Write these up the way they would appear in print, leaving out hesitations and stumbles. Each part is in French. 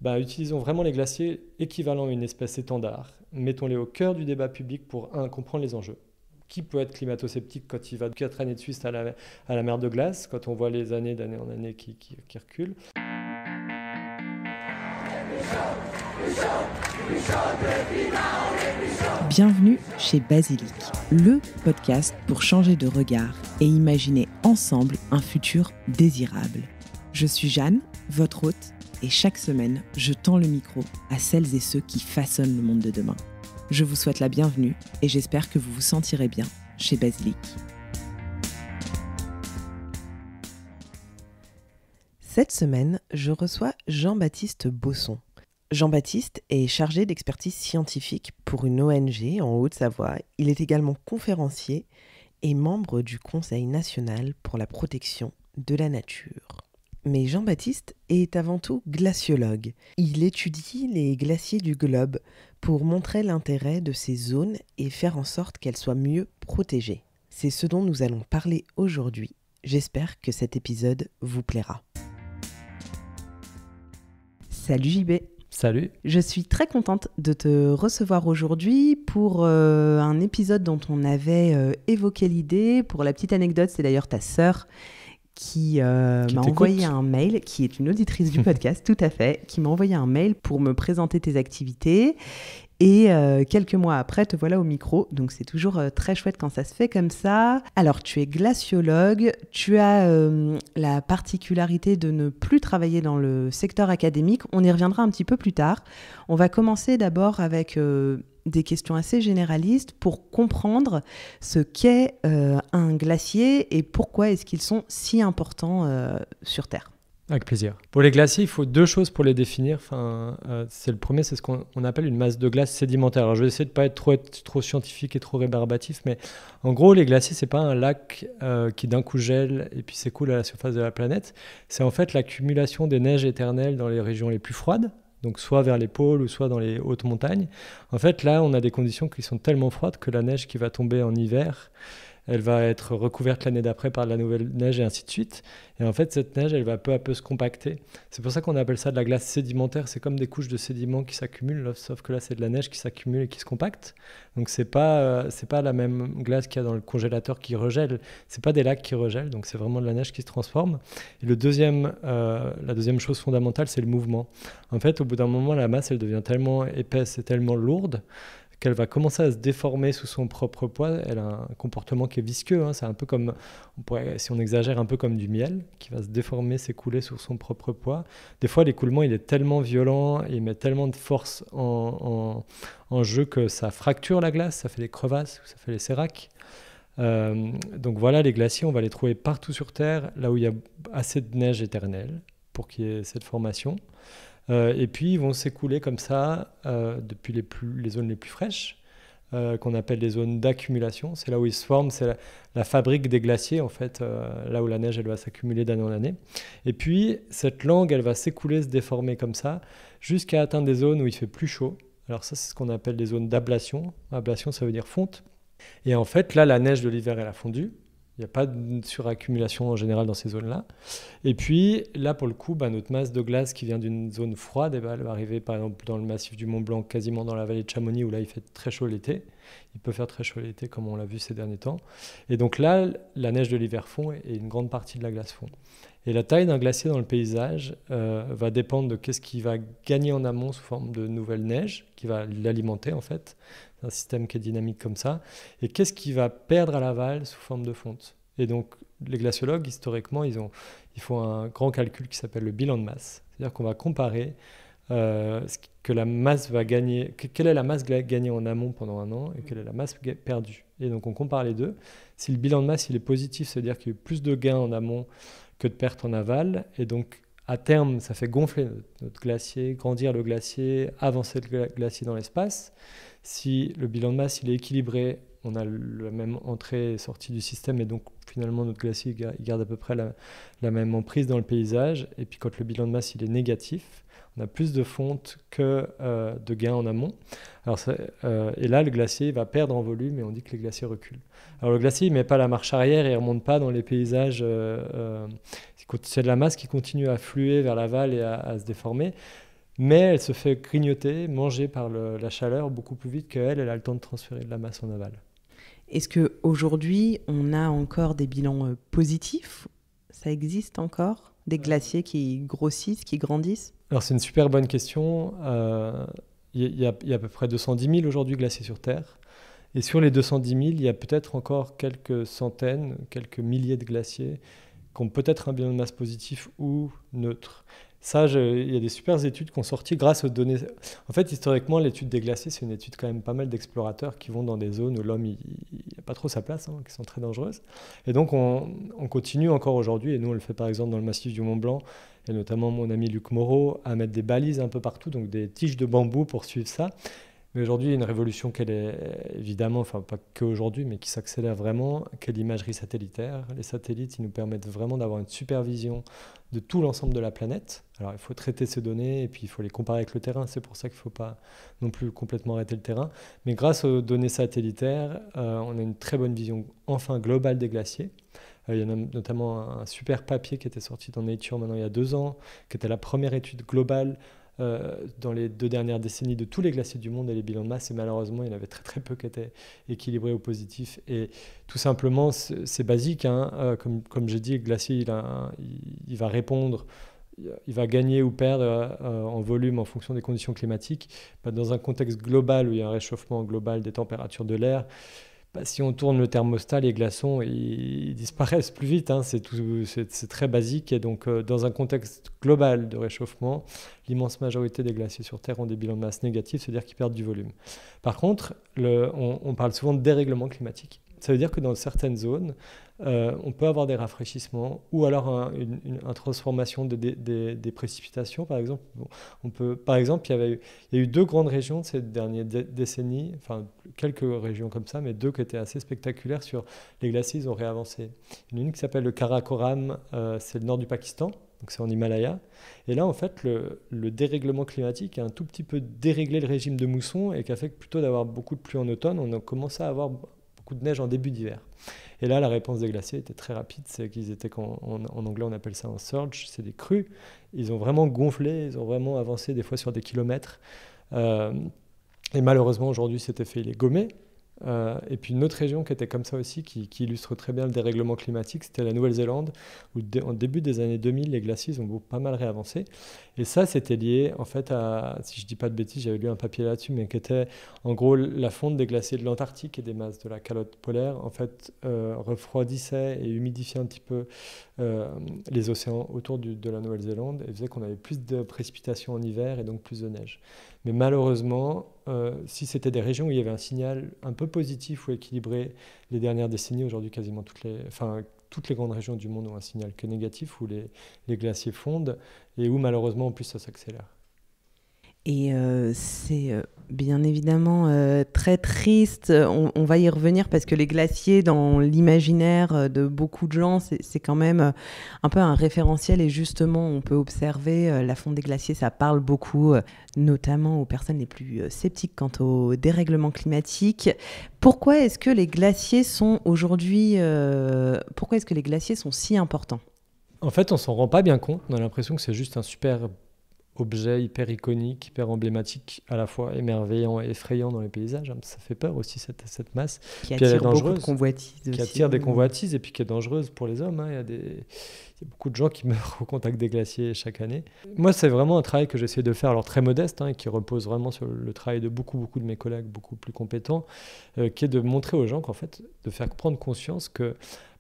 Utilisons vraiment les glaciers équivalents à une espèce étendard. Mettons-les au cœur du débat public pour, comprendre les enjeux. Qui peut être climato-sceptique quand il va 4 années de suite à la mer de glace, quand on voit les années d'année en année qui reculent. Bienvenue chez Basilic, le podcast pour changer de regard et imaginer ensemble un futur désirable. Je suis Jeanne, votre hôte, et chaque semaine, je tends le micro à celles et ceux qui façonnent le monde de demain. Je vous souhaite la bienvenue et j'espère que vous vous sentirez bien chez Basilic. Cette semaine, je reçois Jean-Baptiste Bosson. Jean-Baptiste est chargé d'expertise scientifique pour une ONG en Haute-Savoie. Il est également conférencier et membre du Conseil national pour la protection de la nature. Mais Jean-Baptiste est avant tout glaciologue. Il étudie les glaciers du globe pour montrer l'intérêt de ces zones et faire en sorte qu'elles soient mieux protégées. C'est ce dont nous allons parler aujourd'hui. J'espère que cet épisode vous plaira. Salut JB. Salut. Je suis très contente de te recevoir aujourd'hui pour un épisode dont on avait évoqué l'idée. Pour la petite anecdote, c'est d'ailleurs ta sœur qui m'a envoyé un mail, qui est une auditrice du podcast, tout à fait, qui m'a envoyé un mail pour me présenter tes activités. Et quelques mois après, te voilà au micro. Donc, c'est toujours très chouette quand ça se fait comme ça. Alors, tu es glaciologue. Tu as la particularité de ne plus travailler dans le secteur académique. On y reviendra un petit peu plus tard. On va commencer d'abord avec des questions assez généralistes pour comprendre ce qu'est un glacier et pourquoi est-ce qu'ils sont si importants sur Terre. Avec plaisir. Pour les glaciers, il faut deux choses pour les définir. C'est le premier, c'est ce qu'on appelle une masse de glace sédimentaire. Alors, je vais essayer de ne pas être trop scientifique et trop rébarbatif, mais en gros, les glaciers, ce n'est pas un lac qui d'un coup gèle et puis s'écoule à la surface de la planète. C'est en fait l'accumulation des neiges éternelles dans les régions les plus froides, donc soit vers les pôles ou soit dans les hautes montagnes. En fait, là, on a des conditions qui sont tellement froides que la neige qui va tomber en hiver, elle va être recouverte l'année d'après par de la nouvelle neige et ainsi de suite. Et en fait, cette neige, elle va peu à peu se compacter. C'est pour ça qu'on appelle ça de la glace sédimentaire. C'est comme des couches de sédiments qui s'accumulent, sauf que là, c'est de la neige qui s'accumule et qui se compacte. Donc, c'est pas la même glace qu'il y a dans le congélateur qui regèle. C'est pas des lacs qui regèlent, donc c'est vraiment de la neige qui se transforme. Et la deuxième chose fondamentale, c'est le mouvement. En fait, au bout d'un moment, la masse, elle devient tellement épaisse et tellement lourde qu'elle va commencer à se déformer sous son propre poids. Elle a un comportement qui est visqueux, hein. C'est un peu comme, si on exagère, un peu comme du miel, qui va se déformer, s'écouler sous son propre poids. Des fois, l'écoulement, il est tellement violent, il met tellement de force en jeu que ça fracture la glace, ça fait des crevasses, ça fait des séracs. Donc voilà, les glaciers, on va les trouver partout sur Terre, là où il y a assez de neige éternelle pour qu'il y ait cette formation. Et puis ils vont s'écouler comme ça depuis les zones les plus fraîches, qu'on appelle les zones d'accumulation. C'est là où ils se forment, c'est la fabrique des glaciers en fait, là où la neige elle va s'accumuler d'année en année. Et puis cette langue elle va s'écouler, se déformer comme ça, jusqu'à atteindre des zones où il fait plus chaud. Alors ça c'est ce qu'on appelle des zones d'ablation. Ablation ça veut dire fonte. Et en fait là la neige de l'hiver elle a fondu. Il n'y a pas de suraccumulation en général dans ces zones-là. Et puis, là, pour le coup, notre masse de glace qui vient d'une zone froide, elle va arriver, par exemple, dans le massif du Mont Blanc, quasiment dans la vallée de Chamonix, où là, il fait très chaud l'été. Il peut faire très chaud l'été, comme on l'a vu ces derniers temps. Et donc là, la neige de l'hiver fond et une grande partie de la glace fond. Et la taille d'un glacier dans le paysage va dépendre de qu'est-ce qu'il va gagner en amont sous forme de nouvelle neige, qui va l'alimenter, en fait. C'est un système qui est dynamique comme ça. Et qu'est-ce qu'il va perdre à l'aval sous forme de fonte. Et donc, les glaciologues, historiquement, ils font un grand calcul qui s'appelle le bilan de masse. C'est-à-dire qu'on va comparer ce que la masse va gagner, quelle est la masse gagnée en amont pendant un an et quelle est la masse perdue. Et donc, on compare les deux. Si le bilan de masse il est positif, c'est-à-dire qu'il y a eu plus de gains en amont que de pertes en aval. Et donc, à terme, ça fait gonfler notre glacier, grandir le glacier, avancer le glacier dans l'espace. Si le bilan de masse il est équilibré, on a la même entrée et sortie du système et donc finalement notre glacier il garde à peu près la même emprise dans le paysage. Et puis quand le bilan de masse il est négatif, on a plus de fonte que de gains en amont. Alors et là le glacier va perdre en volume et on dit que les glaciers reculent. Alors le glacier il ne met pas la marche arrière et il ne remonte pas dans les paysages. C'est de la masse qui continue à fluer vers l'aval et à se déformer. mais elle se fait grignoter, manger par la chaleur beaucoup plus vite qu'elle, elle a le temps de transférer de la masse en aval. Est-ce qu'aujourd'hui, on a encore des bilans positifs? Ça existe encore? Des glaciers qui grossissent, qui grandissent? Alors c'est une super bonne question. Il y a à peu près 210 000 aujourd'hui glaciers sur Terre. Et sur les 210 000, il y a peut-être encore quelques centaines, quelques milliers de glaciers qui ont peut-être un bilan de masse positif ou neutre. Ça, il y a des super études qui ont sorti grâce aux données. En fait, historiquement, l'étude des glaciers, c'est une étude quand même pas mal d'explorateurs qui vont dans des zones où l'homme n'a pas trop sa place, qui sont très dangereuses. Et donc, on continue encore aujourd'hui, et nous, on le fait par exemple dans le massif du Mont Blanc, et notamment mon ami Luc Moreau, à mettre des balises un peu partout, donc des tiges de bambou pour suivre ça. Mais aujourd'hui, il y a une révolution qu'elle est évidemment, enfin pas qu'aujourd'hui, mais qui s'accélère vraiment, qu'est l'imagerie satellitaire. Les satellites, ils nous permettent vraiment d'avoir une supervision de tout l'ensemble de la planète. Alors il faut traiter ces données et puis il faut les comparer avec le terrain. C'est pour ça qu'il ne faut pas non plus complètement arrêter le terrain. Mais grâce aux données satellitaires, on a une très bonne vision enfin globale des glaciers. Il y en a notamment un super papier qui était sorti dans Nature maintenant il y a 2 ans, qui était la première étude globale dans les 2 dernières décennies de tous les glaciers du monde et les bilans de masse, et malheureusement il y en avait très très peu qui étaient équilibrés au positif, et tout simplement c'est basique, comme j'ai dit, le glacier il va répondre, il va gagner ou perdre en volume en fonction des conditions climatiques. Dans un contexte global où il y a un réchauffement global des températures de l'air, si on tourne le thermostat, les glaçons ils disparaissent plus vite, c'est très basique. Et donc, dans un contexte global de réchauffement, l'immense majorité des glaciers sur Terre ont des bilans de masse négatifs, c'est-à-dire qu'ils perdent du volume. Par contre, on parle souvent de dérèglement climatique. Ça veut dire que dans certaines zones, on peut avoir des rafraîchissements ou alors une transformation des précipitations. Par exemple, il y a eu 2 grandes régions de ces dernières décennies, enfin quelques régions comme ça, mais 2 qui étaient assez spectaculaires sur les glaciers, ils ont réavancé. Une qui s'appelle le Karakoram, c'est le nord du Pakistan. Donc c'est en Himalaya. Et là, en fait, le dérèglement climatique a un tout petit peu déréglé le régime de mousson et qui a fait que plutôt d'avoir beaucoup de pluie en automne, on a commencé à avoir beaucoup de neige en début d'hiver. Et là, la réponse des glaciers était très rapide. C'est qu'ils étaient, en anglais, on appelle ça un surge, c'est des crues. Ils ont vraiment gonflé, ils ont vraiment avancé des fois sur des kilomètres. Et malheureusement, aujourd'hui, cet effet, il est gommé. Et puis une autre région qui était comme ça aussi, qui illustre très bien le dérèglement climatique, c'était la Nouvelle-Zélande, où en début des années 2000, les glaciers ont pas mal réavancé. Et ça, c'était lié en fait à, si je dis pas de bêtises, j'avais lu un papier là-dessus, mais qui était en gros la fonte des glaciers de l'Antarctique et des masses de la calotte polaire, en fait, refroidissait et humidifiait un petit peu les océans autour de la Nouvelle-Zélande, et faisait qu'on avait plus de précipitations en hiver et donc plus de neige. Mais malheureusement, si c'était des régions où il y avait un signal un peu positif ou équilibré les dernières décennies, aujourd'hui quasiment toutes les grandes régions du monde ont un signal que négatif, où les glaciers fondent et où malheureusement en plus ça s'accélère. Et c'est bien évidemment très triste. On va y revenir parce que les glaciers, dans l'imaginaire de beaucoup de gens, c'est quand même un peu un référentiel. Et justement, on peut observer la fonte des glaciers, ça parle beaucoup, notamment aux personnes les plus sceptiques quant au dérèglement climatique. Pourquoi est-ce que les glaciers sont aujourd'hui... pourquoi est-ce que les glaciers sont si importants ? En fait, on s'en rend pas bien compte. On a l'impression que c'est juste un super objet hyper iconique, hyper emblématique, à la fois émerveillant et effrayant dans les paysages. Ça fait peur aussi, cette masse. Qui attire beaucoup de convoitises. Qui attire des convoitises et puis qui est dangereuse pour les hommes. Il y a beaucoup de gens qui meurent au contact des glaciers chaque année. Moi, c'est vraiment un travail que j'essaie de faire, alors très modeste, et qui repose vraiment sur le travail de beaucoup de mes collègues, beaucoup plus compétents, qui est de montrer aux gens qu'en fait, de faire prendre conscience que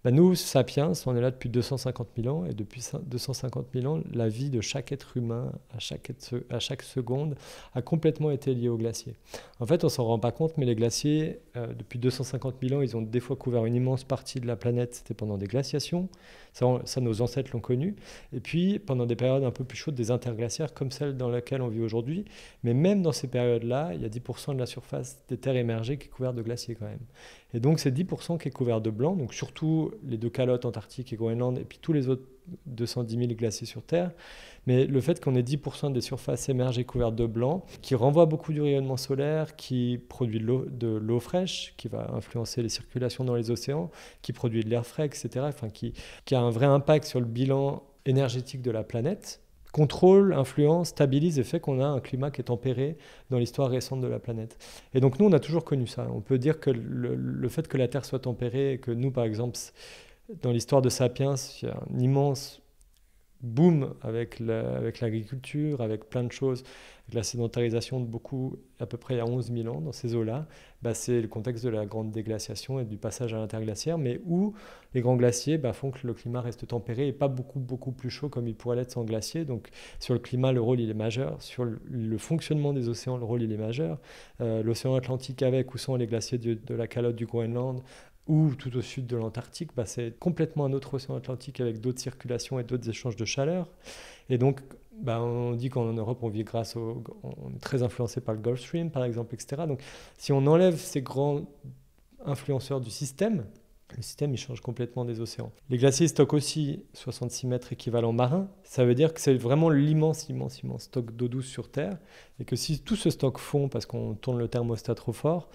nous, Sapiens, on est là depuis 250 000 ans, et depuis 250 000 ans, la vie de chaque être humain, à chaque seconde, a complètement été liée aux glaciers. En fait, on ne s'en rend pas compte, mais les glaciers, depuis 250 000 ans, ils ont des fois couvert une immense partie de la planète, c'était pendant des glaciations, ça nos ancêtres l'ont connu, et puis pendant des périodes un peu plus chaudes, des interglaciaires comme celle dans laquelle on vit aujourd'hui, mais même dans ces périodes-là, il y a 10% de la surface des terres émergées qui est couverte de glaciers quand même. Et donc c'est 10% qui est couvert de blanc, donc surtout les 2 calottes, Antarctique et Groenland, et puis tous les autres 210 000 glaciers sur Terre. Mais le fait qu'on ait 10% des surfaces émergées couvertes de blanc, qui renvoie beaucoup du rayonnement solaire, qui produit de l'eau fraîche, qui va influencer les circulations dans les océans, qui produit de l'air frais, etc., qui a un vrai impact sur le bilan énergétique de la planète, contrôle, influence, stabilise et fait qu'on a un climat qui est tempéré dans l'histoire récente de la planète. Et donc nous, on a toujours connu ça. On peut dire que le fait que la Terre soit tempérée et que nous, par exemple, dans l'histoire de Sapiens, il y a un immense boom avec l'agriculture, avec plein de choses, avec la sédentarisation de beaucoup, à peu près il y a 11 000 ans dans ces eaux-là, c'est le contexte de la grande déglaciation et du passage à l'interglaciaire, mais où les grands glaciers font que le climat reste tempéré et pas beaucoup plus chaud comme il pourrait l'être sans glacier. Donc sur le climat, le rôle il est majeur. Sur le fonctionnement des océans, le rôle il est majeur. L'océan Atlantique avec ou sans les glaciers de la calotte du Groenland, ou tout au sud de l'Antarctique, c'est complètement un autre océan Atlantique avec d'autres circulations et d'autres échanges de chaleur. Et donc, on dit qu'en Europe, on vit on est très influencé par le Gulf Stream, par exemple, etc. Donc, si on enlève ces grands influenceurs du système, le système, il change complètement des océans. Les glaciers stockent aussi 66 mètres équivalent marin. Ça veut dire que c'est vraiment l'immense stock d'eau douce sur Terre. Et que si tout ce stock fond, parce qu'on tourne le thermostat trop fort,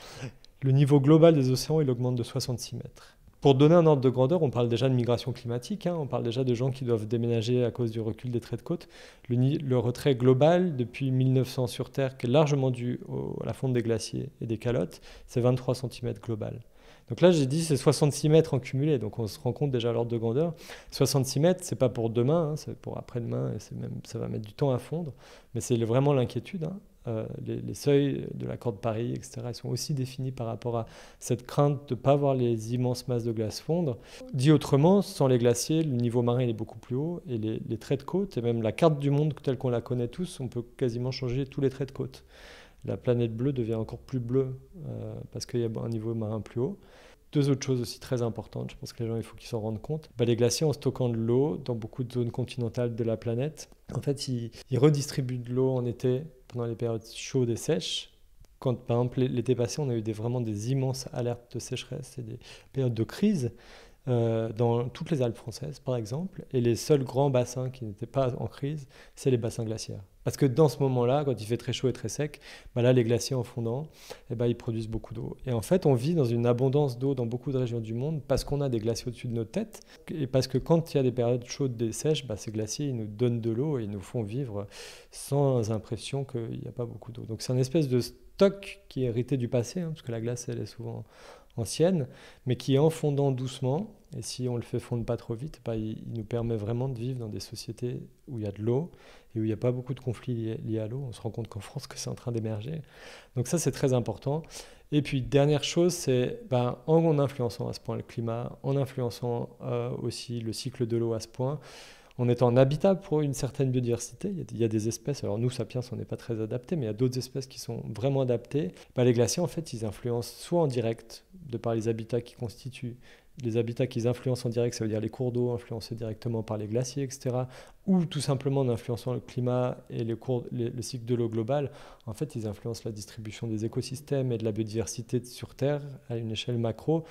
le niveau global des océans, il augmente de 66 mètres. Pour donner un ordre de grandeur, on parle déjà de migration climatique, on parle déjà de gens qui doivent déménager à cause du recul des traits de côte. Le retrait global depuis 1900 sur Terre, qui est largement dû à la fonte des glaciers et des calottes, c'est 23 cm global. Donc là, j'ai dit c'est 66 mètres en cumulé, donc on se rend compte déjà l'ordre de grandeur. 66 mètres, c'est pas pour demain, c'est pour après-demain, et ça va mettre du temps à fondre, mais c'est vraiment l'inquiétude. Les seuils de l'accord de Paris, etc., ils sont aussi définis par rapport à cette crainte de ne pas voir les immenses masses de glace fondre. Dit autrement, sans les glaciers, le niveau marin est beaucoup plus haut et les traits de côte, et même la carte du monde telle qu'on la connaît tous, on peut quasiment changer tous les traits de côte. La planète bleue devient encore plus bleue parce qu'il y a un niveau marin plus haut. Deux autres choses aussi très importantes, je pense que les gens, il faut qu'ils s'en rendent compte. Les glaciers, en stockant de l'eau dans beaucoup de zones continentales de la planète, en fait, ils redistribuent de l'eau en été pendant les périodes chaudes et sèches. Quand, par exemple, l'été passé, on a eu vraiment des immenses alertes de sécheresse et des périodes de crise dans toutes les Alpes françaises, par exemple. Et les seuls grands bassins qui n'étaient pas en crise, c'est les bassins glaciaires. Parce que dans ce moment-là, quand il fait très chaud et très sec, là, les glaciers en fondant, ils produisent beaucoup d'eau. Et en fait, on vit dans une abondance d'eau dans beaucoup de régions du monde parce qu'on a des glaciers au-dessus de notre tête. Et parce que quand il y a des périodes chaudes et sèches, ces glaciers, ils nous donnent de l'eau et ils nous font vivre sans impression qu'il n'y a pas beaucoup d'eau. Donc c'est une espèce de stock qui est hérité du passé, parce que la glace, elle est souvent ancienne, mais qui est en fondant doucement, et si on le fait fondre pas trop vite, il nous permet vraiment de vivre dans des sociétés où il y a de l'eau et où il n'y a pas beaucoup de conflits liés à l'eau. On se rend compte qu'en France, que c'est en train d'émerger. Donc ça, c'est très important. Et puis, dernière chose, c'est en influençant à ce point le climat, en influençant aussi le cycle de l'eau à ce point, on est en habitat pour une certaine biodiversité. Il y a des espèces, alors nous, Sapiens, on n'est pas très adaptés, mais il y a d'autres espèces qui sont vraiment adaptées. Les glaciers, en fait, ils influencent soit en direct, de par les habitats qui constituent, les habitats qu'ils influencent en direct, ça veut dire les cours d'eau influencés directement par les glaciers, etc., ou tout simplement en influençant le climat et le cycle de l'eau global. En fait, ils influencent la distribution des écosystèmes et de la biodiversité sur Terre à une échelle macro,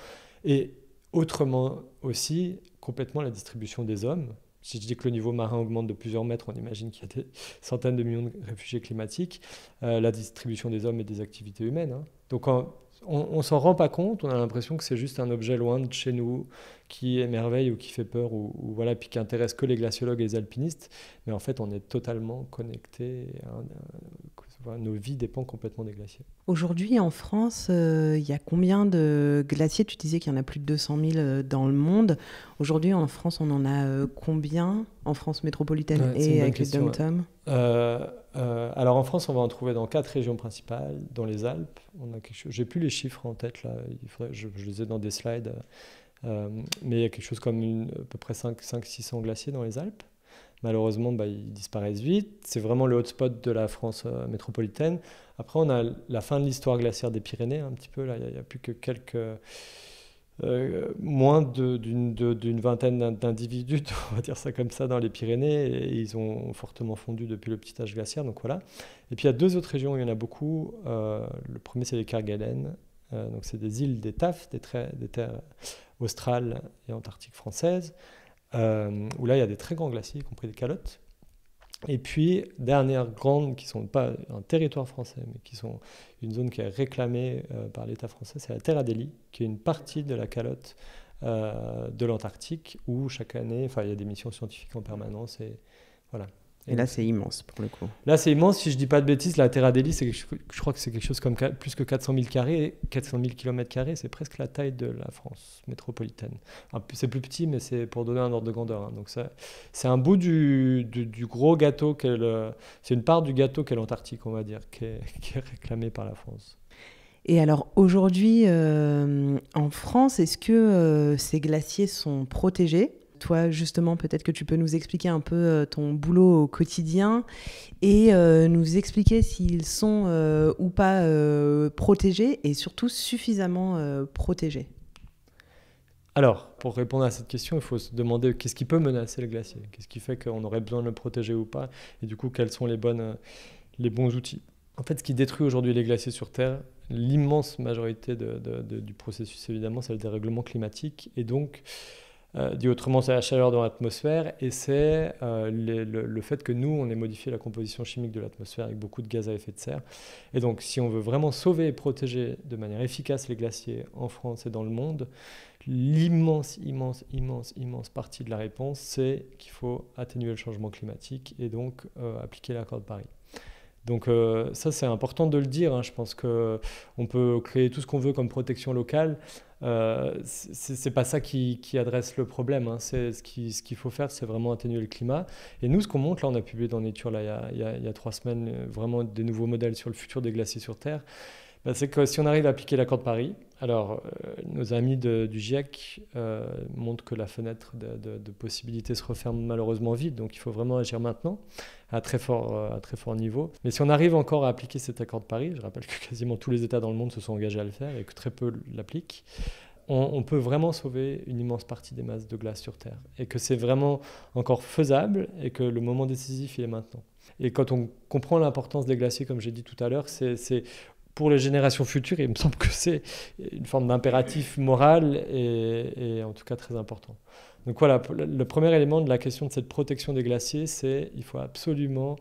et autrement aussi, complètement la distribution des hommes. Si je dis que le niveau marin augmente de plusieurs mètres, on imagine qu'il y a des centaines de millions de réfugiés climatiques, la distribution des hommes et des activités humaines. Donc on ne s'en rend pas compte, on a l'impression que c'est juste un objet loin de chez nous qui émerveille ou qui fait peur, ou puis qui intéresse que les glaciologues et les alpinistes, mais en fait on est totalement connectés, nos vies dépendent complètement des glaciers. Aujourd'hui en France, il y a combien de glaciers? Tu disais qu'il y en a plus de 200 000 dans le monde. Aujourd'hui en France, on en a combien en France métropolitaine et avec les dom-toms? Alors en France, on va en trouver dans 4 régions principales. Dans les Alpes, j'ai plus les chiffres en tête là, je les ai dans des slides, mais il y a quelque chose comme à peu près 500-600 glaciers dans les Alpes. Malheureusement, ils disparaissent vite. C'est vraiment le hotspot de la France métropolitaine. Après, on a la fin de l'histoire glaciaire des Pyrénées, un petit peu. Là, il n'y a plus que moins d'une vingtaine d'individus, on va dire ça comme ça, dans les Pyrénées. Et ils ont fortement fondu depuis le petit âge glaciaire. Donc voilà. Et puis il y a 2 autres régions où il y en a beaucoup. Le premier, c'est les Kerguelen. Donc c'est des îles des TAF, des terres australes et antarctiques françaises. Où là il y a des très grands glaciers, y compris des calottes. Et puis, dernière grande, qui ne sont pas un territoire français, mais qui sont une zone qui est réclamée par l'État français, c'est la Terre Adélie, qui est une partie de la calotte de l'Antarctique, où chaque année, il y a des missions scientifiques en permanence. Et voilà. Et là, c'est immense pour le coup. Là, c'est immense. Si je ne dis pas de bêtises, la Terre d'Adélie, je crois que c'est quelque chose comme plus que 400 000 km². C'est presque la taille de la France métropolitaine. Enfin, c'est plus petit, mais c'est pour donner un ordre de grandeur. Hein. Donc, c'est un bout du gros gâteau. C'est une part du gâteau qu'est l'Antarctique, on va dire, qui est réclamée par la France. Et alors, aujourd'hui, en France, est-ce que ces glaciers sont protégés ? Toi, justement, peut-être que tu peux nous expliquer un peu ton boulot au quotidien et nous expliquer s'ils sont ou pas protégés et surtout suffisamment protégés. Alors, pour répondre à cette question, il faut se demander qu'est-ce qui peut menacer le glacier ? Qu'est-ce qui fait qu'on aurait besoin de le protéger ou pas ? Et du coup, quels sont les bons outils ? En fait, ce qui détruit aujourd'hui les glaciers sur Terre, l'immense majorité du processus, évidemment, c'est le dérèglement climatique. Et donc, dit autrement, c'est la chaleur dans l'atmosphère et c'est le fait que nous, on ait modifié la composition chimique de l'atmosphère avec beaucoup de gaz à effet de serre. Et donc, si on veut vraiment sauver et protéger de manière efficace les glaciers en France et dans le monde, l'immense partie de la réponse, c'est qu'il faut atténuer le changement climatique et donc appliquer l'accord de Paris. Donc ça, c'est important de le dire. Hein. Je pense qu'on peut créer tout ce qu'on veut comme protection locale. C'est pas ça qui adresse le problème. Hein. Ce qu'il faut faire, c'est vraiment atténuer le climat. Et nous, ce qu'on montre, là, on a publié dans Nature là, il y a 3 semaines vraiment des nouveaux modèles sur le futur des glaciers sur Terre. C'est que si on arrive à appliquer l'accord de Paris, alors nos amis du GIEC montrent que la fenêtre de possibilités se referme malheureusement vite, donc il faut vraiment agir maintenant à très fort niveau. Mais si on arrive encore à appliquer cet accord de Paris, je rappelle que quasiment tous les États dans le monde se sont engagés à le faire et que très peu l'appliquent, on peut vraiment sauver une immense partie des masses de glace sur Terre et que c'est vraiment encore faisable et que le moment décisif il est maintenant. Et quand on comprend l'importance des glaciers, comme j'ai dit tout à l'heure, c'est pour les générations futures, il me semble que c'est une forme d'impératif moral et en tout cas très important. Donc voilà, le premier élément de la question de cette protection des glaciers, c'est qu'il faut absolument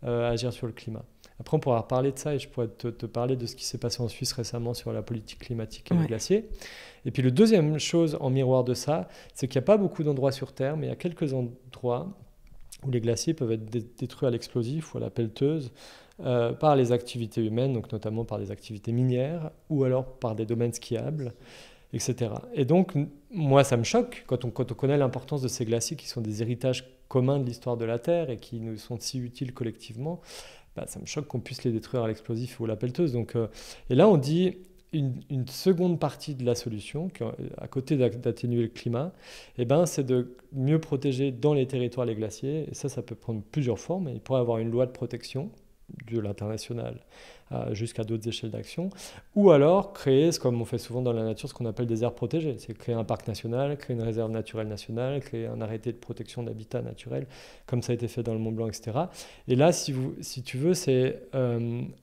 agir sur le climat. Après, on pourra reparler de ça et je pourrais te parler de ce qui s'est passé en Suisse récemment sur la politique climatique et les glaciers. Et puis, la deuxième chose en miroir de ça, c'est qu'il n'y a pas beaucoup d'endroits sur Terre, mais il y a quelques endroits où les glaciers peuvent être détruits à l'explosif ou à la pelleteuse par les activités humaines, donc notamment par des activités minières ou alors par des domaines skiables, etc. Et donc, moi, ça me choque quand on connaît l'importance de ces glaciers qui sont des héritages communs de l'histoire de la Terre et qui nous sont si utiles collectivement. Ça me choque qu'on puisse les détruire à l'explosif ou à la pelleteuse. Donc, et là, on dit une seconde partie de la solution, à côté d'atténuer le climat, c'est de mieux protéger dans les territoires les glaciers. Et ça peut prendre plusieurs formes. Il pourrait y avoir une loi de protection de l'international jusqu'à d'autres échelles d'action, ou alors créer, comme on fait souvent dans la nature, ce qu'on appelle des aires protégées. C'est créer un parc national, créer une réserve naturelle nationale, créer un arrêté de protection d'habitat naturel, comme ça a été fait dans le Mont Blanc, etc. Et là, si tu veux, c'est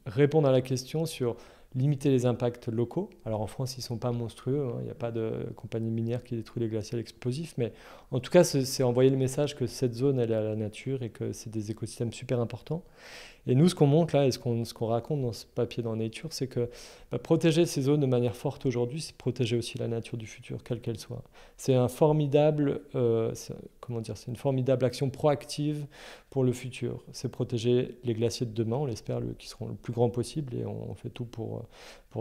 répondre à la question sur limiter les impacts locaux. Alors en France, ils ne sont pas monstrueux, il n'y a pas de compagnie minière qui détruit les glaciers explosifs, mais en tout cas, c'est envoyer le message que cette zone, elle est à la nature et que c'est des écosystèmes super importants. Et nous, ce qu'on montre là et ce qu'on raconte dans ce papier dans Nature, c'est que protéger ces zones de manière forte aujourd'hui, c'est protéger aussi la nature du futur, quelle qu'elle soit. C'est une formidable action proactive pour le futur. C'est protéger les glaciers de demain, on l'espère, qui seront le plus grands possible, et on fait tout pour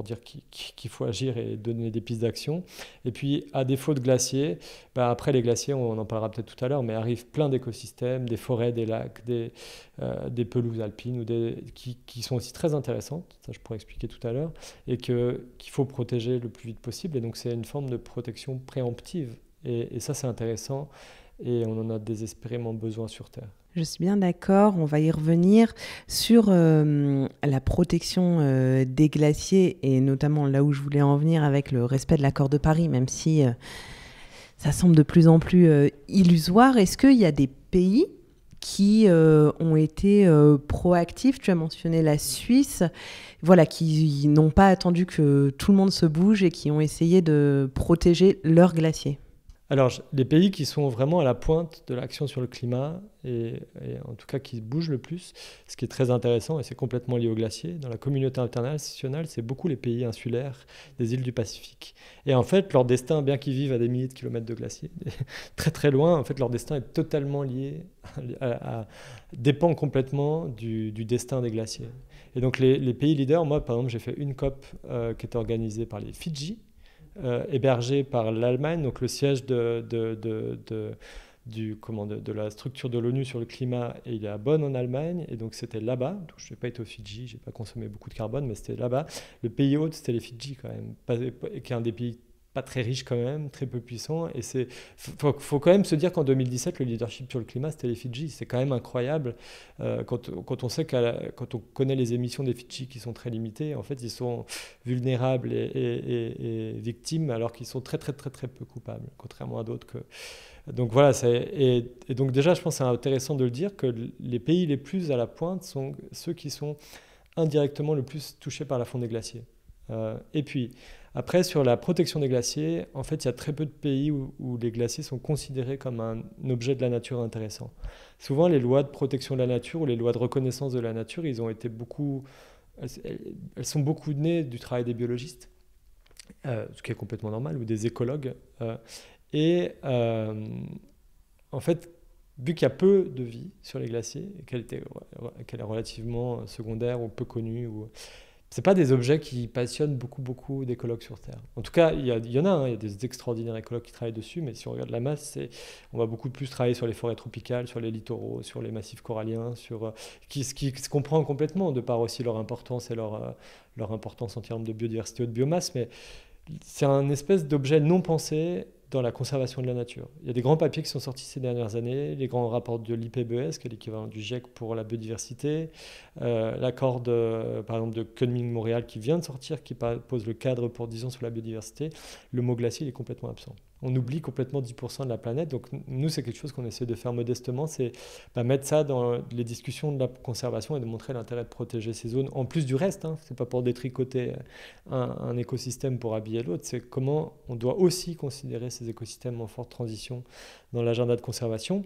dire qu'il faut agir et donner des pistes d'action. Et puis, à défaut de glaciers, après les glaciers, on en parlera peut-être tout à l'heure, mais arrivent plein d'écosystèmes, des forêts, des lacs, des pelouses alpines, qui sont aussi très intéressantes, ça je pourrais expliquer tout à l'heure, et qu'il faut protéger le plus vite possible. Et donc c'est une forme de protection préemptive. Et ça c'est intéressant, et on en a désespérément besoin sur Terre. Je suis bien d'accord, on va y revenir sur la protection des glaciers, et notamment là où je voulais en venir avec le respect de l'accord de Paris, même si ça semble de plus en plus illusoire. Est-ce qu'il y a des pays qui ont été proactifs? Tu as mentionné la Suisse, qui n'ont pas attendu que tout le monde se bouge et qui ont essayé de protéger leurs glaciers. Alors, les pays qui sont vraiment à la pointe de l'action sur le climat, et en tout cas qui bougent le plus, ce qui est très intéressant, et c'est complètement lié aux glaciers, dans la communauté internationale, c'est beaucoup les pays insulaires des îles du Pacifique. Et en fait, leur destin, bien qu'ils vivent à des milliers de kilomètres de glaciers, très très loin, en fait, leur destin est totalement lié, dépend complètement du destin des glaciers. Et donc, les pays leaders, moi, par exemple, j'ai fait une COP qui était organisée par les Fidji, hébergé par l'Allemagne, donc le siège de la structure de l'ONU sur le climat, et il est à Bonn en Allemagne, et donc c'était là-bas. Donc, je n'ai pas été aux Fidji, je n'ai pas consommé beaucoup de carbone, mais c'était là-bas. Le pays hôte, c'était les Fidji quand même, qui est un des pays pas très riche quand même, très peu puissant. Et faut quand même se dire qu'en 2017, le leadership sur le climat, c'était les Fidji. C'est quand même incroyable quand on sait quand on connaît les émissions des Fidji qui sont très limitées. En fait, ils sont vulnérables et victimes, alors qu'ils sont très très très très peu coupables, contrairement à d'autres. Donc voilà, et donc déjà, je pense que c'est intéressant de le dire que les pays les plus à la pointe sont ceux qui sont indirectement le plus touchés par la fonte des glaciers. Et puis, après, sur la protection des glaciers, en fait, il y a très peu de pays où les glaciers sont considérés comme un objet de la nature intéressant. Souvent, les lois de protection de la nature ou les lois de reconnaissance de la nature, elles sont beaucoup nées du travail des biologistes, ce qui est complètement normal, ou des écologues. En fait, vu qu'il y a peu de vie sur les glaciers, et qu'elle est relativement secondaire ou peu connue, c'est pas des objets qui passionnent beaucoup d'écologues sur Terre. En tout cas, il y en a, hein, il y a des extraordinaires écologues qui travaillent dessus, mais si on regarde la masse, on va beaucoup plus travailler sur les forêts tropicales, sur les littoraux, sur les massifs coralliens, ce qui se comprend complètement, de par aussi leur importance et leur importance en termes de biodiversité ou de biomasse, mais c'est un espèce d'objet non pensé dans la conservation de la nature. Il y a des grands papiers qui sont sortis ces dernières années, les grands rapports de l'IPBES, qui est l'équivalent du GIEC pour la biodiversité, l'accord par exemple de Kunming-Montréal qui vient de sortir, qui pose le cadre pour 10 ans sur la biodiversité. Le mot glacier il est complètement absent. On oublie complètement 10% de la planète, donc nous c'est quelque chose qu'on essaie de faire modestement, c'est mettre ça dans les discussions de la conservation et de montrer l'intérêt de protéger ces zones, en plus du reste, hein. C'est pas pour détricoter un écosystème pour habiller l'autre, c'est comment on doit aussi considérer ces écosystèmes en forte transition dans l'agenda de conservation.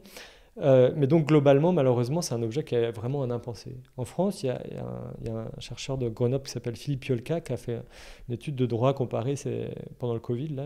Mais donc globalement, malheureusement, c'est un objet qui est vraiment un impensé. En France, il y a un chercheur de Grenoble qui s'appelle Philippe Piolka qui a fait une étude de droit comparé pendant le Covid. Là,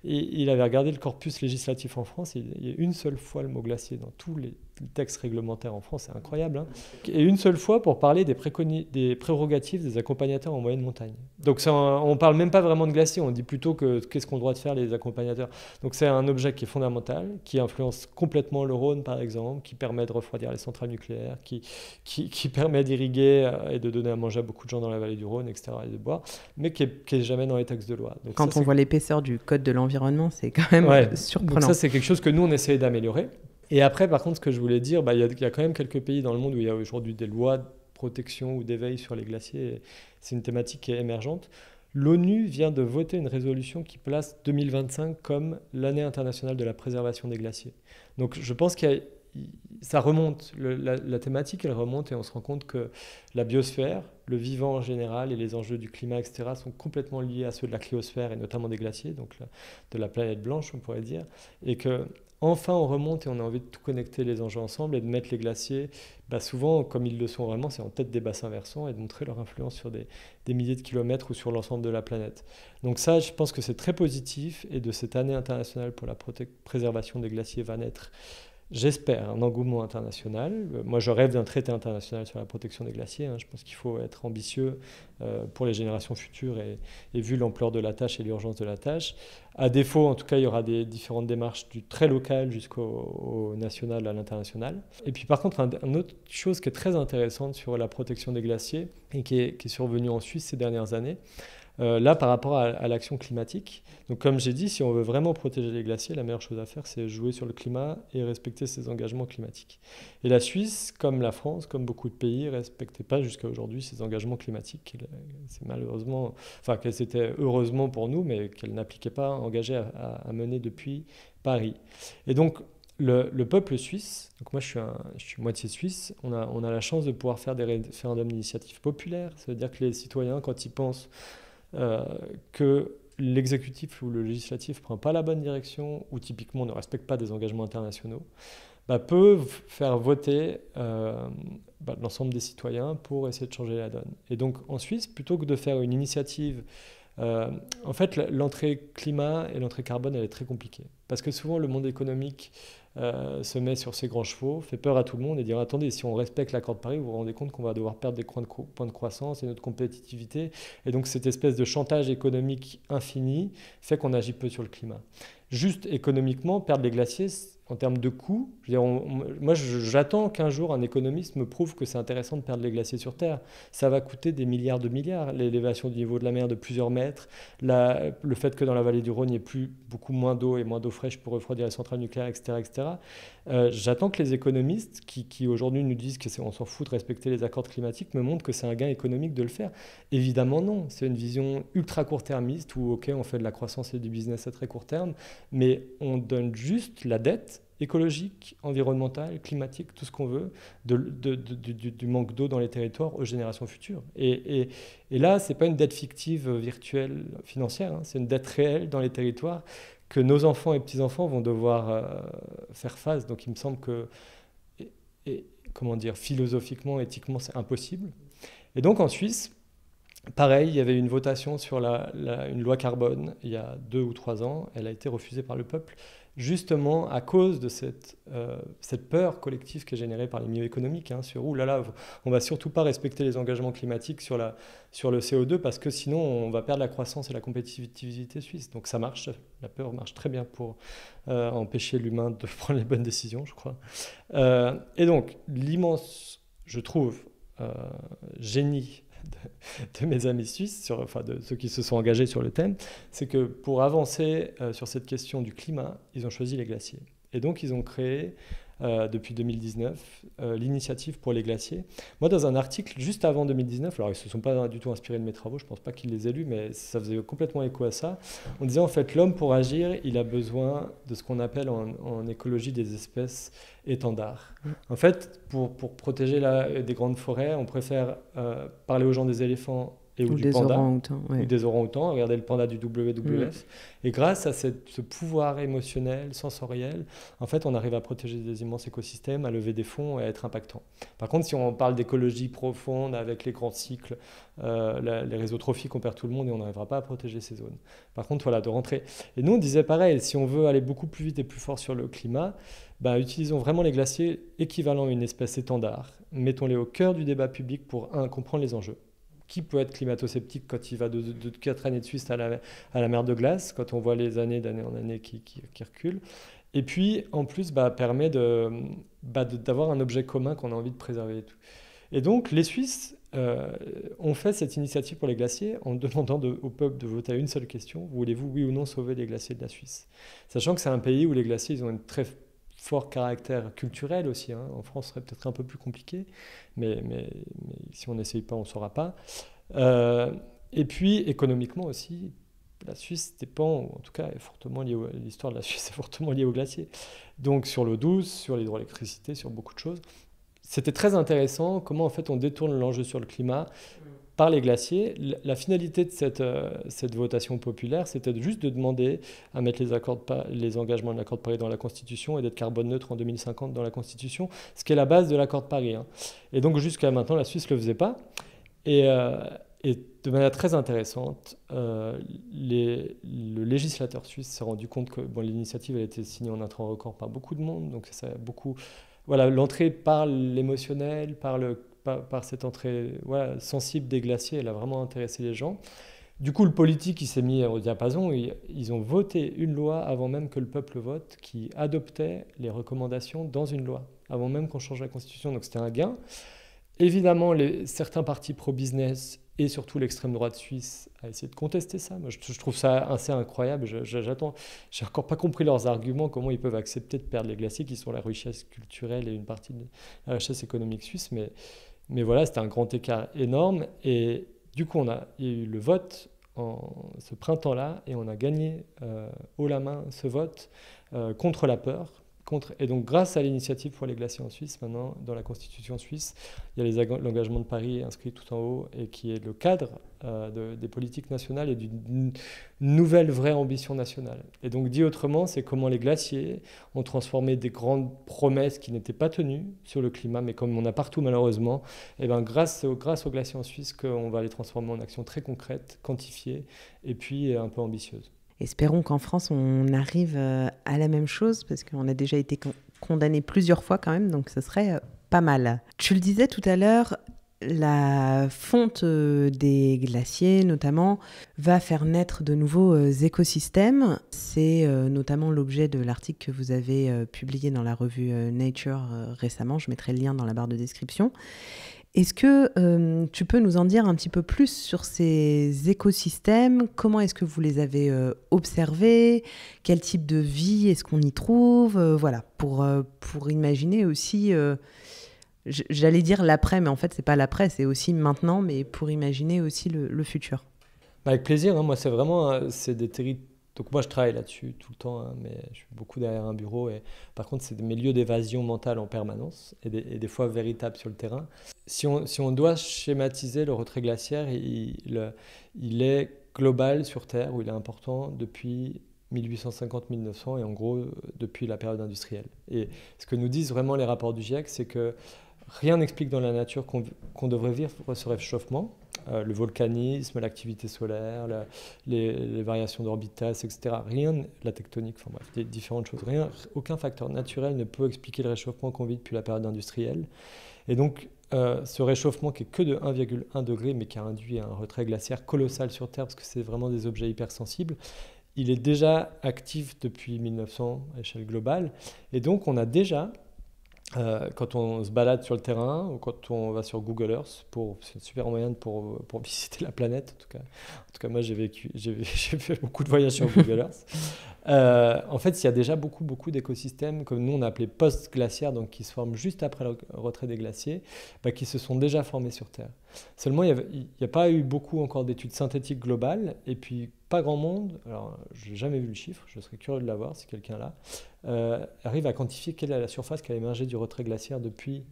il avait regardé le corpus législatif en France, et il y a une seule fois le mot glacier dans tous les textes réglementaires en France, c'est incroyable. Hein, et une seule fois pour parler des prérogatives des accompagnateurs en moyenne montagne. Donc on ne parle même pas vraiment de glacier, on dit plutôt qu'est-ce qu'on doit faire les accompagnateurs. Donc c'est un objet qui est fondamental, qui influence complètement le Rhône par exemple, qui permet de refroidir les centrales nucléaires, qui permet d'irriguer et de donner à manger à beaucoup de gens dans la vallée du Rhône, etc. et de boire, mais qui est jamais dans les textes de loi. Donc quand on voit l'épaisseur du code de l'environnement, c'est quand même surprenant. Donc ça c'est quelque chose que nous on essaie d'améliorer. Et après, par contre, ce que je voulais dire, il y a quand même quelques pays dans le monde où il y a aujourd'hui des lois de protection ou d'éveil sur les glaciers. C'est une thématique qui est émergente. L'ONU vient de voter une résolution qui place 2025 comme l'année internationale de la préservation des glaciers. Donc je pense que ça remonte, la thématique elle remonte, et on se rend compte que la biosphère, le vivant en général et les enjeux du climat, etc. sont complètement liés à ceux de la cryosphère et notamment des glaciers, donc de la planète blanche on pourrait dire, et que enfin on remonte et on a envie de tout connecter les enjeux ensemble et de mettre les glaciers, souvent comme ils le sont vraiment, c'est en tête des bassins versants, et de montrer leur influence sur des milliers de kilomètres ou sur l'ensemble de la planète. Donc ça, je pense que c'est très positif, et de cette année internationale pour la préservation des glaciers va naître, j'espère, un engouement international. Moi, je rêve d'un traité international sur la protection des glaciers. Hein. Je pense qu'il faut être ambitieux pour les générations futures, et vu l'ampleur de la tâche et l'urgence de la tâche. À défaut, en tout cas, il y aura des différentes démarches du très local jusqu'au national, à l'international. Et puis par contre, une autre chose qui est très intéressante sur la protection des glaciers, et qui est survenue en Suisse ces dernières années, là, par rapport à l'action climatique. Donc, comme j'ai dit, si on veut vraiment protéger les glaciers, la meilleure chose à faire, c'est jouer sur le climat et respecter ses engagements climatiques. Et la Suisse, comme la France, comme beaucoup de pays, ne respectait pas jusqu'à aujourd'hui ses engagements climatiques. C'est malheureusement, enfin, qu'elle s'était heureusement pour nous, mais qu'elle n'appliquait pas, engagée à mener depuis Paris. Et donc, le peuple suisse, donc moi je suis moitié suisse, on a la chance de pouvoir faire des référendums d'initiative populaire. Ça veut dire que les citoyens, quand ils pensent que l'exécutif ou le législatif ne prend pas la bonne direction, ou typiquement ne respecte pas des engagements internationaux, peut faire voter l'ensemble des citoyens pour essayer de changer la donne. Et donc en Suisse, plutôt que de faire une initiative, en fait l'entrée climat et l'entrée carbone, elle est très compliquée. Parce que souvent le monde économique se met sur ses grands chevaux, fait peur à tout le monde et dit attendez, si on respecte l'accord de Paris, vous vous rendez compte qu'on va devoir perdre des points de croissance et notre compétitivité. Et donc cette espèce de chantage économique infini fait qu'on agit peu sur le climat. Juste économiquement, perdre les glaciers, en termes de coûts, moi j'attends qu'un jour un économiste me prouve que c'est intéressant de perdre les glaciers sur Terre. Ça va coûter des milliards de milliards, l'élévation du niveau de la mer de plusieurs mètres, le fait que dans la vallée du Rhône, il n'y ait plus beaucoup moins d'eau et moins d'eau fraîche pour refroidir les centrales nucléaires, etc. etc. J'attends que les économistes qui aujourd'hui nous disent qu'on s'en fout de respecter les accords climatiques me montrent que c'est un gain économique de le faire. Évidemment non, c'est une vision ultra court-termiste où ok, on fait de la croissance et du business à très court terme, mais on donne juste la dette écologique, environnementale, climatique, tout ce qu'on veut, du manque d'eau dans les territoires aux générations futures. Et là, ce n'est pas une dette fictive, virtuelle, financière, hein, c'est une dette réelle dans les territoires que nos enfants et petits-enfants vont devoir faire face. Donc il me semble que, philosophiquement, éthiquement, c'est impossible. Et donc en Suisse, pareil, il y avait une votation sur une loi carbone il y a 2 ou 3 ans. Elle a été refusée par le peuple, justement à cause de cette peur collective qui est générée par les milieux économiques, hein, sur on ne va surtout pas respecter les engagements climatiques sur le CO2 parce que sinon on va perdre la croissance et la compétitivité suisse. Donc ça marche, la peur marche très bien pour empêcher l'humain de prendre les bonnes décisions, je crois. Et donc l'immense, je trouve, génie de mes amis suisses, de ceux qui se sont engagés sur le thème, c'est que pour avancer sur cette question du climat, ils ont choisi les glaciers. Et donc ils ont créé, depuis 2019, l'initiative pour les glaciers. Moi, dans un article juste avant 2019, alors ils ne se sont pas du tout inspirés de mes travaux, je ne pense pas qu'ils les aient lus, mais ça faisait complètement écho à ça. On disait en fait, l'homme pour agir, il a besoin de ce qu'on appelle en écologie des espèces étendards. En fait, pour protéger des grandes forêts, on préfère parler aux gens des éléphants ou du panda, ou des orang-outans. Regardez le panda du WWF. Et grâce à ce pouvoir émotionnel, sensoriel, en fait, on arrive à protéger des immenses écosystèmes, à lever des fonds et à être impactant. Par contre, si on parle d'écologie profonde avec les grands cycles, les réseaux trophiques, on perd tout le monde et on n'arrivera pas à protéger ces zones. Par contre, voilà, de rentrer. Et nous, on disait pareil, si on veut aller beaucoup plus vite et plus fort sur le climat, utilisons vraiment les glaciers équivalents à une espèce étendard. Mettons-les au cœur du débat public pour, comprendre les enjeux. Qui peut être climato-sceptique quand il va de 4 années de Suisse à la mer de glace, quand on voit les années d'année en année qui reculent. Et puis, en plus, permet d'avoir un objet commun qu'on a envie de préserver. Et donc, les Suisses ont fait cette initiative pour les glaciers en demandant au peuple de voter à une seule question. Voulez-vous, oui ou non, sauver les glaciers de la Suisse? Sachant que c'est un pays où les glaciers, ils ont une très fort caractère culturel aussi. Hein. En France, ce serait peut-être un peu plus compliqué, mais si on n'essaye pas, on ne saura pas. Et puis, économiquement aussi, la Suisse dépend, ou en tout cas, est fortement liée l'histoire de la Suisse est fortement liée aux glaciers. Donc, sur l'eau douce, sur l'hydroélectricité, sur beaucoup de choses. C'était très intéressant comment, en fait, on détourne l'enjeu sur le climat par les glaciers. La finalité de cette votation populaire, c'était juste de demander à mettre les engagements de l'accord de Paris dans la Constitution et d'être carbone neutre en 2050 dans la Constitution, ce qui est la base de l'accord de Paris. Hein. Et donc jusqu'à maintenant, la Suisse ne le faisait pas. Et de manière très intéressante, le législateur suisse s'est rendu compte que l'initiative a été signée en un temps record par beaucoup de monde. Donc ça a beaucoup... Voilà, l'entrée par l'émotionnel, par cette entrée sensible des glaciers, elle a vraiment intéressé les gens. Du coup, le politique, il s'est mis au diapason. Ils ont voté une loi avant même que le peuple vote, qui adoptait les recommandations dans une loi, avant même qu'on change la Constitution. Donc c'était un gain. Évidemment, certains partis pro-business et surtout l'extrême droite suisse a essayé de contester ça. Moi, je trouve ça assez incroyable. J'attends. J'ai encore pas compris leurs arguments, comment ils peuvent accepter de perdre les glaciers qui sont la richesse culturelle et une partie de la richesse économique suisse. Mais voilà, c'était un grand écart énorme. Et du coup, il y a eu le vote ce printemps-là et on a gagné haut la main ce vote contre la peur, contre. Et donc, grâce à l'initiative pour les glaciers en Suisse, maintenant, dans la Constitution suisse, il y a l'engagement de Paris inscrit tout en haut et qui est le cadre des politiques nationales et d'une nouvelle vraie ambition nationale. Et donc, dit autrement, c'est comment les glaciers ont transformé des grandes promesses qui n'étaient pas tenues sur le climat, mais comme on a partout malheureusement, et ben grâce aux glaciers en Suisse, qu'on va les transformer en actions très concrètes, quantifiées et puis un peu ambitieuses. Espérons qu'en France, on arrive à la même chose, parce qu'on a déjà été condamné plusieurs fois quand même, donc ce serait pas mal. Tu le disais tout à l'heure, la fonte des glaciers, notamment, va faire naître de nouveaux écosystèmes. C'est notamment l'objet de l'article que vous avez publié dans la revue Nature récemment. Je mettrai le lien dans la barre de description. Est-ce que tu peux nous en dire un petit peu plus sur ces écosystèmes? Comment est-ce que vous les avez observés? Quel type de vie est-ce qu'on y trouve? Voilà, pour imaginer aussi, j'allais dire l'après, mais en fait, c'est pas l'après, c'est aussi maintenant, mais pour imaginer aussi le futur. Avec plaisir, hein, moi, c'est des territoires. Donc moi, je travaille là-dessus tout le temps, hein, mais je suis beaucoup derrière un bureau. Et par contre, c'est mes lieux d'évasion mentale en permanence et des fois véritables sur le terrain. Si on doit schématiser le retrait glaciaire, il est global sur Terre, où il est important depuis 1850-1900 et en gros depuis la période industrielle. Et ce que nous disent vraiment les rapports du GIEC, c'est que rien n'explique dans la nature qu'on devrait vivre ce réchauffement. Le volcanisme, l'activité solaire, les variations d'orbitas, etc. Rien, la tectonique, enfin bref, des différentes choses. Aucun facteur naturel ne peut expliquer le réchauffement qu'on vit depuis la période industrielle. Et donc, ce réchauffement qui est que de 1,1 degré, mais qui a induit un retrait glaciaire colossal sur Terre, parce que c'est vraiment des objets hypersensibles, il est déjà actif depuis 1900 à échelle globale. Et donc, on a déjà... quand on se balade sur le terrain ou quand on va sur Google Earth, c'est un super moyen pour visiter la planète. En tout cas moi j'ai fait beaucoup de voyages sur Google Earth. En fait, il y a déjà beaucoup d'écosystèmes comme nous on a appelé post-glaciaires, donc qui se forment juste après le retrait des glaciers, qui se sont déjà formés sur Terre. Seulement, il n'y a pas eu beaucoup encore d'études synthétiques globales, et puis pas grand monde, alors je n'ai jamais vu le chiffre, je serais curieux de l'avoir si quelqu'un l'a, arrive à quantifier quelle est la surface qui a émergé du retrait glaciaire depuis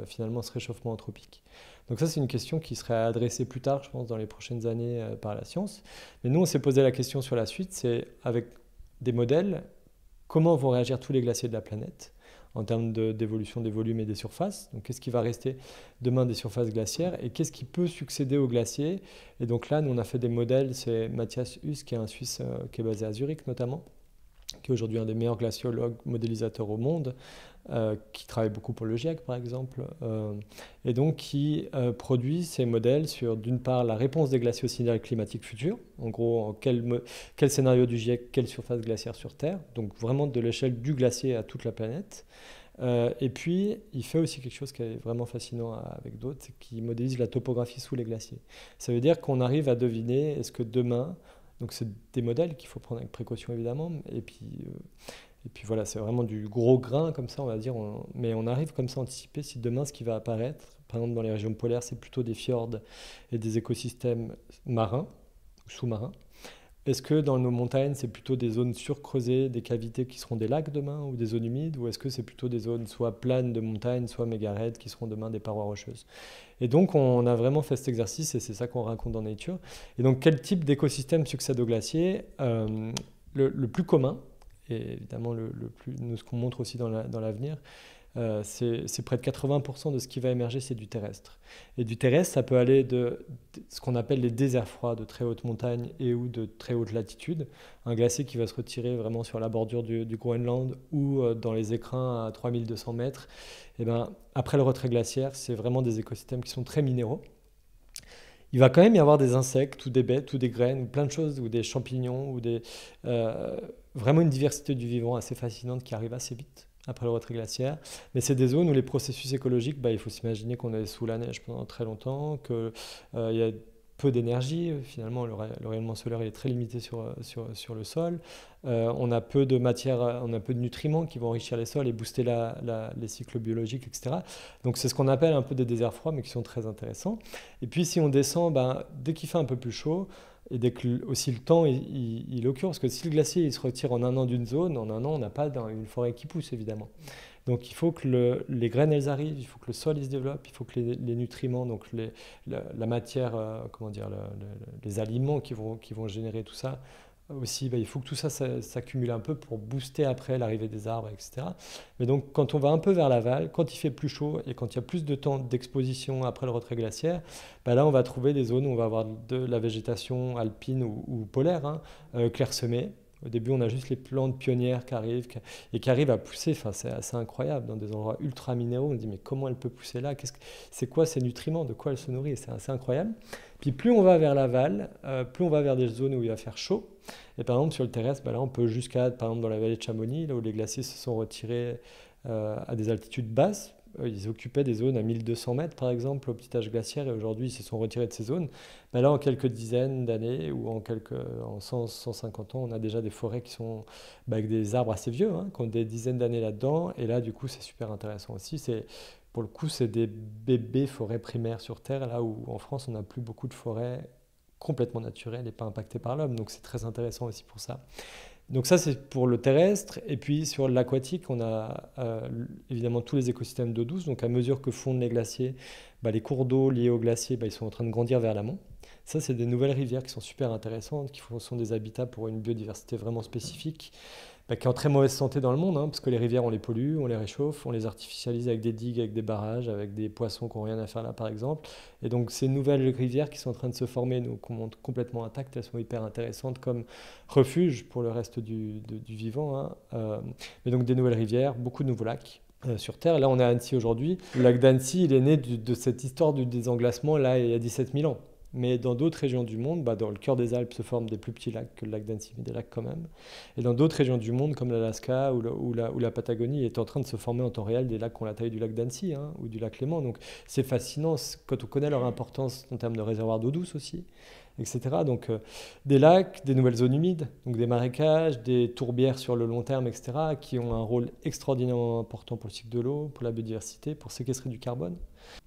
finalement ce réchauffement anthropique. Donc ça, c'est une question qui serait adressée plus tard, je pense, dans les prochaines années par la science. Mais nous, on s'est posé la question sur la suite, c'est avec des modèles, comment vont réagir tous les glaciers de la planète en termes d'évolution des volumes et des surfaces. Donc, qu'est-ce qui va rester demain des surfaces glaciaires et qu'est-ce qui peut succéder aux glaciers? Et donc là, nous, on a fait des modèles. C'est Matthias Huss, qui est un Suisse qui est basé à Zurich notamment, qui est aujourd'hui un des meilleurs glaciologues modélisateurs au monde, qui travaille beaucoup pour le GIEC par exemple, et donc qui produit ces modèles sur d'une part la réponse des glaciers aux signal climatique futur, en gros quel scénario du GIEC, quelle surface glaciaire sur Terre, donc vraiment de l'échelle du glacier à toute la planète. Et puis il fait aussi quelque chose qui est vraiment fascinant avec d'autres, c'est qu'il modélise la topographie sous les glaciers. Ça veut dire qu'on arrive à deviner est-ce que demain, donc c'est des modèles qu'il faut prendre avec précaution évidemment, et puis voilà, c'est vraiment du gros grain comme ça, on va dire, mais on arrive comme ça à anticiper si demain ce qui va apparaître, par exemple dans les régions polaires, c'est plutôt des fjords et des écosystèmes marins ou sous-marins. Est-ce que dans nos montagnes, c'est plutôt des zones surcreusées, des cavités qui seront des lacs demain ou des zones humides, ou est-ce que c'est plutôt des zones soit planes de montagne, soit méga raides qui seront demain des parois rocheuses? Et donc on a vraiment fait cet exercice et c'est ça qu'on raconte dans Nature. Et donc quel type d'écosystème succède aux glaciers? Le plus commun, et évidemment ce qu'on montre aussi dans l'avenir, c'est près de 80% de ce qui va émerger, c'est du terrestre. Et du terrestre, ça peut aller de ce qu'on appelle les déserts froids de très haute montagne et ou de très haute latitude. Un glacier qui va se retirer vraiment sur la bordure du Groenland ou dans les écrins à 3200 mètres. Et ben, après le retrait glaciaire, c'est vraiment des écosystèmes qui sont très minéraux. Il va quand même y avoir des insectes ou des bêtes ou des graines ou plein de choses ou des champignons ou vraiment une diversité du vivant assez fascinante qui arrive assez vite après le retrait glaciaire. Mais c'est des zones où les processus écologiques, il faut s'imaginer qu'on est sous la neige pendant très longtemps, qu'il y a peu d'énergie. Finalement, le rayonnement solaire est très limité sur le sol. On a peu de matière, on a peu de nutriments qui vont enrichir les sols et booster les cycles biologiques, etc. Donc c'est ce qu'on appelle un peu des déserts froids, mais qui sont très intéressants. Et puis si on descend, dès qu'il fait un peu plus chaud, Et dès que aussi le temps il occure, parce que si le glacier il se retire en 1 an d'une zone, en 1 an on n'a pas une forêt qui pousse évidemment. Donc il faut que les graines elles arrivent, il faut que le sol il se développe, il faut que les nutriments, donc la matière, comment dire, les aliments qui vont générer tout ça, aussi, il faut que tout ça s'accumule un peu pour booster après l'arrivée des arbres, etc. Mais donc quand on va un peu vers l'aval, quand il fait plus chaud et quand il y a plus de temps d'exposition après le retrait glaciaire, là on va trouver des zones où on va avoir de la végétation alpine ou polaire, hein, clairsemée. Au début, on a juste les plantes pionnières qui arrivent et qui arrivent à pousser. Enfin, c'est assez incroyable dans des endroits ultra minéraux. On se dit mais comment elle peut pousser là? C'est quoi ces nutriments? De quoi elle se nourrit? C'est assez incroyable. Puis plus on va vers l'aval, plus on va vers des zones où il va faire chaud. Et par exemple sur le terrestre, là on peut jusqu'à, par exemple dans la vallée de Chamonix, là où les glaciers se sont retirés à des altitudes basses. Ils occupaient des zones à 1200 mètres, par exemple, au petit âge glaciaire, et aujourd'hui, ils se sont retirés de ces zones. Là, en quelques dizaines d'années ou en 100, 150 ans, on a déjà des forêts qui sont avec des arbres assez vieux, hein, qui ont des dizaines d'années là-dedans. Et là, du coup, c'est super intéressant aussi. Pour le coup, c'est des bébés forêts primaires sur Terre, là où en France, on n'a plus beaucoup de forêts complètement naturelles et pas impactées par l'homme. Donc, c'est très intéressant aussi pour ça. Donc ça, c'est pour le terrestre. Et puis sur l'aquatique, on a évidemment tous les écosystèmes d'eau douce. Donc à mesure que fondent les glaciers, les cours d'eau liés aux glaciers, ils sont en train de grandir vers l'amont. Ça, c'est des nouvelles rivières qui sont super intéressantes, qui sont des habitats pour une biodiversité vraiment spécifique, qui est en très mauvaise santé dans le monde, hein, parce que les rivières, on les pollue, on les réchauffe, on les artificialise avec des digues, avec des barrages, avec des poissons qui n'ont rien à faire là, par exemple. Et donc, ces nouvelles rivières qui sont en train de se former, nous, qu'on montre complètement intactes, elles sont hyper intéressantes comme refuge pour le reste du vivant. Hein. Mais donc, des nouvelles rivières, beaucoup de nouveaux lacs. Sur Terre. Là, on est à Annecy aujourd'hui. Le lac d'Annecy, il est né de cette histoire du désenglassement, là, il y a 17 000 ans. Mais dans d'autres régions du monde, dans le cœur des Alpes se forment des plus petits lacs que le lac d'Annecy, mais des lacs quand même. Et dans d'autres régions du monde, comme l'Alaska ou la Patagonie, il est en train de se former en temps réel des lacs qui ont la taille du lac d'Annecy, hein, ou du lac Léman. Donc c'est fascinant quand on connaît leur importance en termes de réservoirs d'eau douce aussi, etc. Donc des lacs, des nouvelles zones humides, donc des marécages, des tourbières sur le long terme, etc., qui ont un rôle extraordinairement important pour le cycle de l'eau, pour la biodiversité, pour séquestrer du carbone.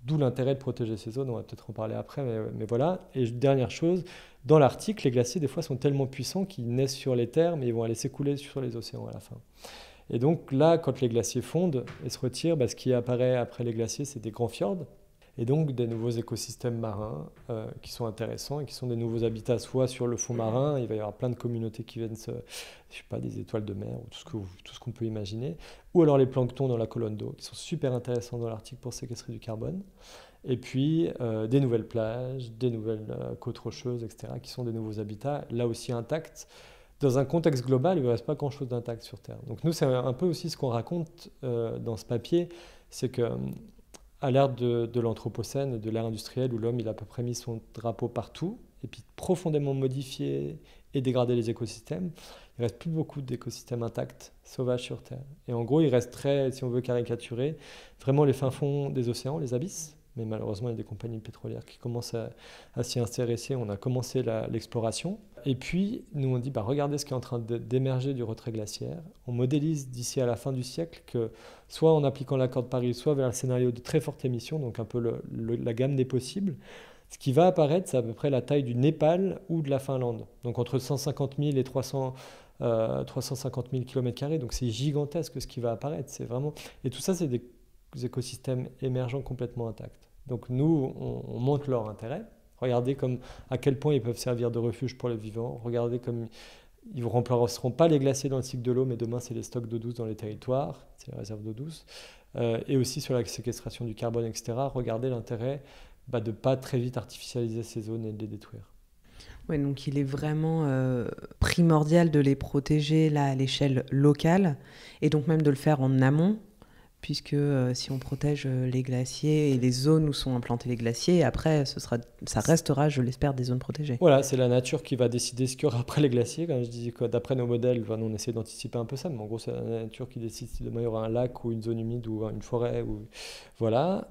D'où l'intérêt de protéger ces zones, on va peut-être en parler après, mais voilà. Et dernière chose, dans l'Arctique, les glaciers des fois sont tellement puissants qu'ils naissent sur les terres, mais ils vont aller s'écouler sur les océans à la fin. Et donc là, quand les glaciers fondent et se retirent, ce qui apparaît après les glaciers, c'est des grands fjords, et donc des nouveaux écosystèmes marins qui sont intéressants et qui sont des nouveaux habitats, soit sur le fond marin, il va y avoir plein de communautés qui viennent des étoiles de mer ou tout ce qu'on peut imaginer, ou alors les planctons dans la colonne d'eau, qui sont super intéressants dans l'Arctique pour séquestrer du carbone, et puis des nouvelles plages, des nouvelles côtes rocheuses, etc., qui sont des nouveaux habitats, là aussi intacts. Dans un contexte global, il ne reste pas grand-chose d'intact sur Terre. Donc nous, c'est un peu aussi ce qu'on raconte dans ce papier, c'est que à l'ère de l'Anthropocène et de l'ère industrielle où l'homme il a à peu près mis son drapeau partout et puis profondément modifié et dégradé les écosystèmes, il ne reste plus beaucoup d'écosystèmes intacts, sauvages sur Terre. Et en gros, il resterait, si on veut caricaturer, vraiment les fins fonds des océans, les abysses. Mais malheureusement, il y a des compagnies pétrolières qui commencent à s'y intéresser. On a commencé l'exploration. Et puis, nous, on dit, regardez ce qui est en train d'émerger du retrait glaciaire. On modélise d'ici à la fin du siècle que, soit en appliquant l'accord de Paris, soit vers le scénario de très forte émission, donc un peu la gamme des possibles, ce qui va apparaître, c'est à peu près la taille du Népal ou de la Finlande. Donc entre 150 000 et 350 000 km². Donc c'est gigantesque ce qui va apparaître. C'est vraiment... Et tout ça, c'est des écosystèmes émergents complètement intacts. Donc nous, on montre leur intérêt. Regardez à quel point ils peuvent servir de refuge pour les vivants. Regardez comme ils ne remplaceront pas les glaciers dans le cycle de l'eau, mais demain, c'est les stocks d'eau douce dans les territoires, c'est les réserves d'eau douce. Et aussi sur la séquestration du carbone, etc. Regardez l'intérêt de ne pas très vite artificialiser ces zones et de les détruire. Ouais, donc il est vraiment primordial de les protéger là, à l'échelle locale, et donc même de le faire en amont, puisque si on protège les glaciers et les zones où sont implantés les glaciers, après ça restera, je l'espère, des zones protégées. Voilà, c'est la nature qui va décider ce qu'il y aura après les glaciers. Comme je disais, d'après nos modèles, on essaie d'anticiper un peu ça, mais en gros c'est la nature qui décide si demain il y aura un lac ou une zone humide ou une forêt. Voilà.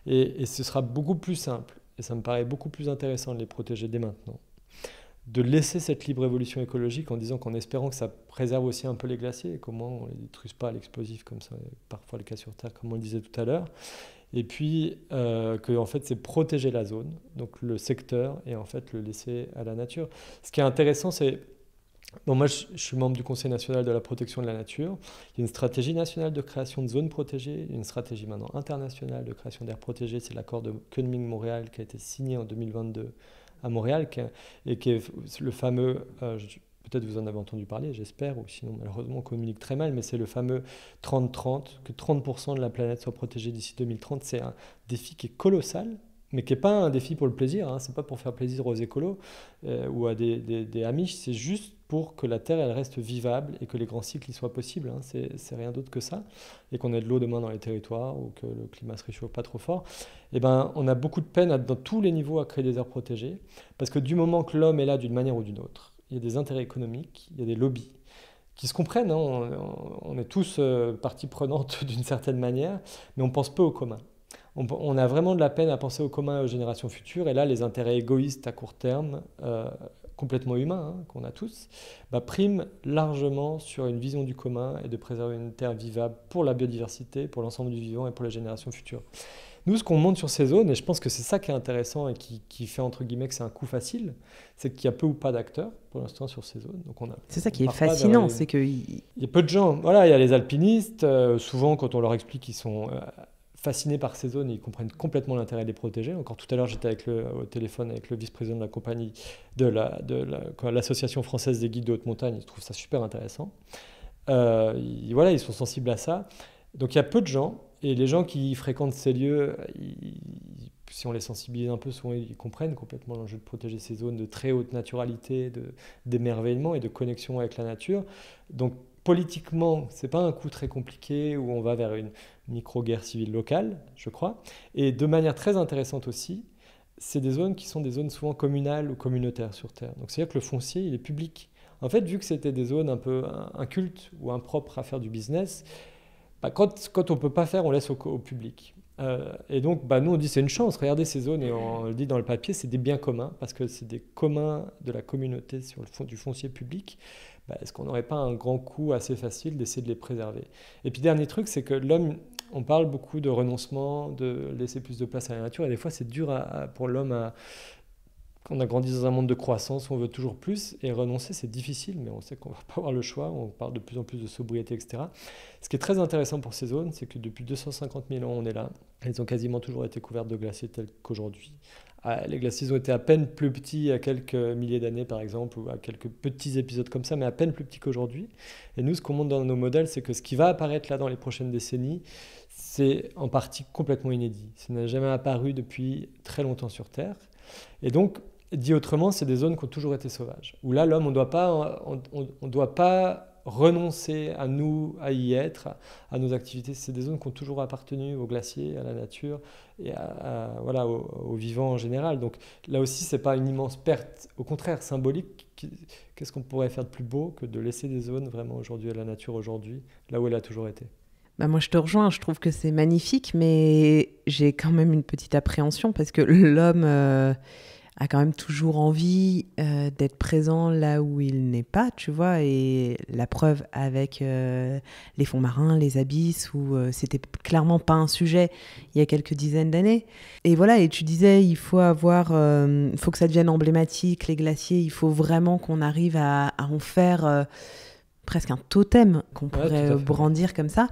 Et ce sera beaucoup plus simple, et ça me paraît beaucoup plus intéressant de les protéger dès maintenant, de laisser cette libre évolution écologique en disant qu'en espérant que ça préserve aussi un peu les glaciers et comment on ne les détruise pas à l'explosif comme ça, parfois le cas sur Terre, comme on le disait tout à l'heure. Et puis que en fait c'est protéger la zone, donc le secteur, et en fait le laisser à la nature. Ce qui est intéressant, c'est bon, moi je suis membre du Conseil national de la protection de la nature. Il y a une stratégie nationale de création de zones protégées, il y a une stratégie maintenant internationale de création d'aires protégées. C'est l'accord de Kunming-Montréal qui a été signé en 2022 à Montréal, et qui est le fameux, peut-être vous en avez entendu parler, j'espère, ou sinon malheureusement on communique très mal, mais c'est le fameux 30-30, que 30% de la planète soit protégée d'ici 2030. C'est un défi qui est colossal, mais qui n'est pas un défi pour le plaisir, hein. C'est pas pour faire plaisir aux écolos ou à des Amish, c'est juste pour que la Terre elle reste vivable et que les grands cycles y soient possibles, hein. C'est rien d'autre que ça, et qu'on ait de l'eau demain dans les territoires ou que le climat se réchauffe pas trop fort. Et ben, on a beaucoup de peine dans tous les niveaux à créer des aires protégées, parce que du moment que l'homme est là d'une manière ou d'une autre, il y a des intérêts économiques, il y a des lobbies qui se comprennent, hein. On est tous partie prenante d'une certaine manière, mais on pense peu au commun. On a vraiment de la peine à penser au commun et aux générations futures. Et là, les intérêts égoïstes à court terme, complètement humains, hein, qu'on a tous, priment largement sur une vision du commun et de préserver une terre vivable pour la biodiversité, pour l'ensemble du vivant et pour les générations futures. Nous, ce qu'on montre sur ces zones, et je pense que c'est ça qui est intéressant et qui fait entre guillemets que c'est un coup facile, c'est qu'il y a peu ou pas d'acteurs pour l'instant sur ces zones. Donc c'est ça qui est fascinant, c'est que il y a peu de gens. Voilà, il y a les alpinistes. Souvent, quand on leur explique qu'ils sont fascinés par ces zones, ils comprennent complètement l'intérêt de les protéger. Encore tout à l'heure, j'étais au téléphone avec le vice-président de la compagnie de l'association française des guides de haute montagne. Ils trouvent ça super intéressant. Voilà, ils sont sensibles à ça. Donc il y a peu de gens, et les gens qui fréquentent ces lieux, si on les sensibilise un peu, souvent ils comprennent complètement l'enjeu de protéger ces zones de très haute naturalité, d'émerveillement et de connexion avec la nature. Donc politiquement, ce n'est pas un coup très compliqué où on va vers une micro-guerre civile locale, je crois. Et de manière très intéressante aussi, c'est des zones qui sont des zones souvent communales ou communautaires sur Terre. Donc c'est-à-dire que le foncier, il est public. En fait, vu que c'était des zones un peu incultes ou impropres à faire du business, quand on ne peut pas faire, on laisse au public. Et donc, nous, on dit c'est une chance. Regardez ces zones, et on le dit dans le papier, c'est des biens communs, parce que c'est des communs de la communauté sur le fond du foncier public. Est-ce qu'on n'aurait pas un grand coup assez facile d'essayer de les préserver? Et puis, dernier truc, c'est que l'homme, on parle beaucoup de renoncement, de laisser plus de place à la nature, et des fois, c'est dur pour l'homme on a grandi dans un monde de croissance, on veut toujours plus, et renoncer, c'est difficile, mais on sait qu'on ne va pas avoir le choix, on parle de plus en plus de sobriété, etc. Ce qui est très intéressant pour ces zones, c'est que depuis 250 000 ans, on est là. Elles ont quasiment toujours été couvertes de glaciers tels qu'aujourd'hui. Les glaciers ont été à peine plus petits il y a quelques milliers d'années, par exemple, ou à quelques petits épisodes comme ça, mais à peine plus petits qu'aujourd'hui. Et nous, ce qu'on montre dans nos modèles, c'est que ce qui va apparaître là dans les prochaines décennies, c'est en partie complètement inédit. Ça n'a jamais apparu depuis très longtemps sur Terre. Et donc, dit autrement, c'est des zones qui ont toujours été sauvages. Où là, l'homme, on ne doit pas renoncer à nous, à y être, à nos activités. C'est des zones qui ont toujours appartenu aux glaciers, à la nature et voilà, aux vivants en général. Donc là aussi, ce n'est pas une immense perte. Au contraire, symbolique, qu'est-ce qu'on pourrait faire de plus beau que de laisser des zones vraiment aujourd'hui à la nature, aujourd'hui, là où elle a toujours été? Moi, je te rejoins, je trouve que c'est magnifique, mais j'ai quand même une petite appréhension parce que l'homme a quand même toujours envie d'être présent là où il n'est pas, tu vois, et la preuve avec les fonds marins, les abysses, où c'était clairement pas un sujet il y a quelques dizaines d'années. Et voilà, et tu disais, il faut que ça devienne emblématique, les glaciers, il faut vraiment qu'on arrive à en faire presque un totem qu'on pourrait brandir comme ça.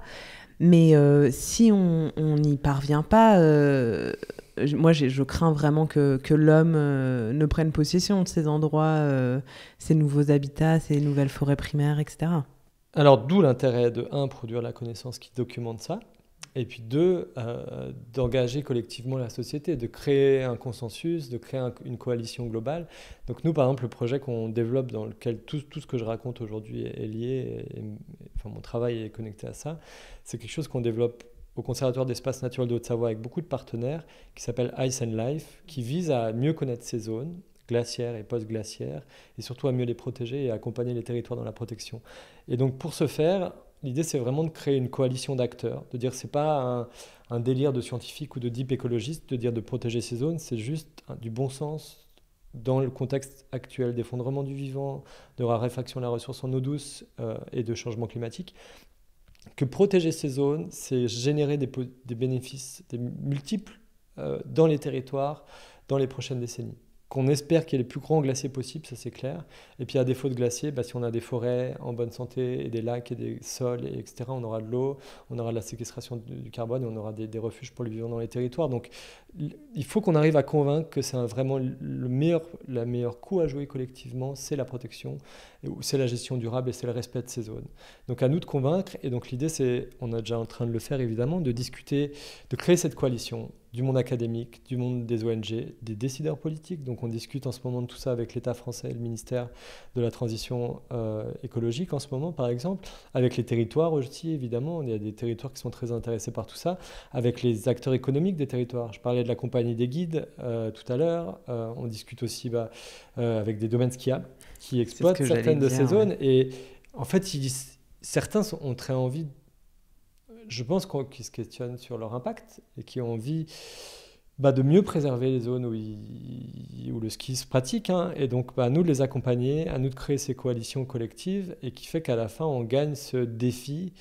Mais si on n'y parvient pas, moi je crains vraiment que l'homme ne prenne possession de ces endroits, ces nouveaux habitats, ces nouvelles forêts primaires, etc. Alors d'où l'intérêt de, produire la connaissance qui documente ça, et puis deux, d'engager collectivement la société, de créer un consensus, de créer une coalition globale. Donc nous, par exemple, le projet qu'on développe, dans lequel tout ce que je raconte aujourd'hui est lié, mon travail est connecté à ça, c'est quelque chose qu'on développe au Conservatoire d'espaces naturels de Haute-Savoie avec beaucoup de partenaires, qui s'appelle Ice and Life, qui vise à mieux connaître ces zones glaciaires et post-glaciaires, et surtout à mieux les protéger et à accompagner les territoires dans la protection. Et donc pour ce faire, l'idée, c'est vraiment de créer une coalition d'acteurs, de dire que ce n'est pas un délire de scientifique ou de deep écologiste, de dire de protéger ces zones, c'est juste du bon sens dans le contexte actuel d'effondrement du vivant, de raréfaction de la ressource en eau douce et de changement climatique. que protéger ces zones, c'est générer des bénéfices, des multiples dans les territoires dans les prochaines décennies. Qu'on espère qu'il y ait les plus grands glaciers possibles, ça c'est clair. Et puis à défaut de glaciers, si on a des forêts en bonne santé et des lacs et des sols, etc., on aura de l'eau, on aura de la séquestration du carbone et on aura des refuges pour le vivant dans les territoires. Donc il faut qu'on arrive à convaincre que c'est vraiment le meilleur coup à jouer collectivement, c'est la protection, c'est la gestion durable et c'est le respect de ces zones. Donc à nous de convaincre, et donc l'idée c'est, on est déjà en train de le faire évidemment, de discuter, de créer cette coalition du monde académique, du monde des ONG, des décideurs politiques. Donc on discute en ce moment de tout ça avec l'État français, le ministère de la Transition écologique en ce moment par exemple, avec les territoires aussi évidemment, il y a des territoires qui sont très intéressés par tout ça, avec les acteurs économiques des territoires. Je parlais de la compagnie des guides tout à l'heure, on discute aussi avec des domaines skiables qui exploitent certaines de ces zones et en fait certains ont très envie, je pense qu'ils se questionnent sur leur impact et qui ont envie de mieux préserver les zones où le ski se pratique. Et donc, à nous de les accompagner, à nous de créer ces coalitions collectives et qui fait qu'à la fin, on gagne ce défi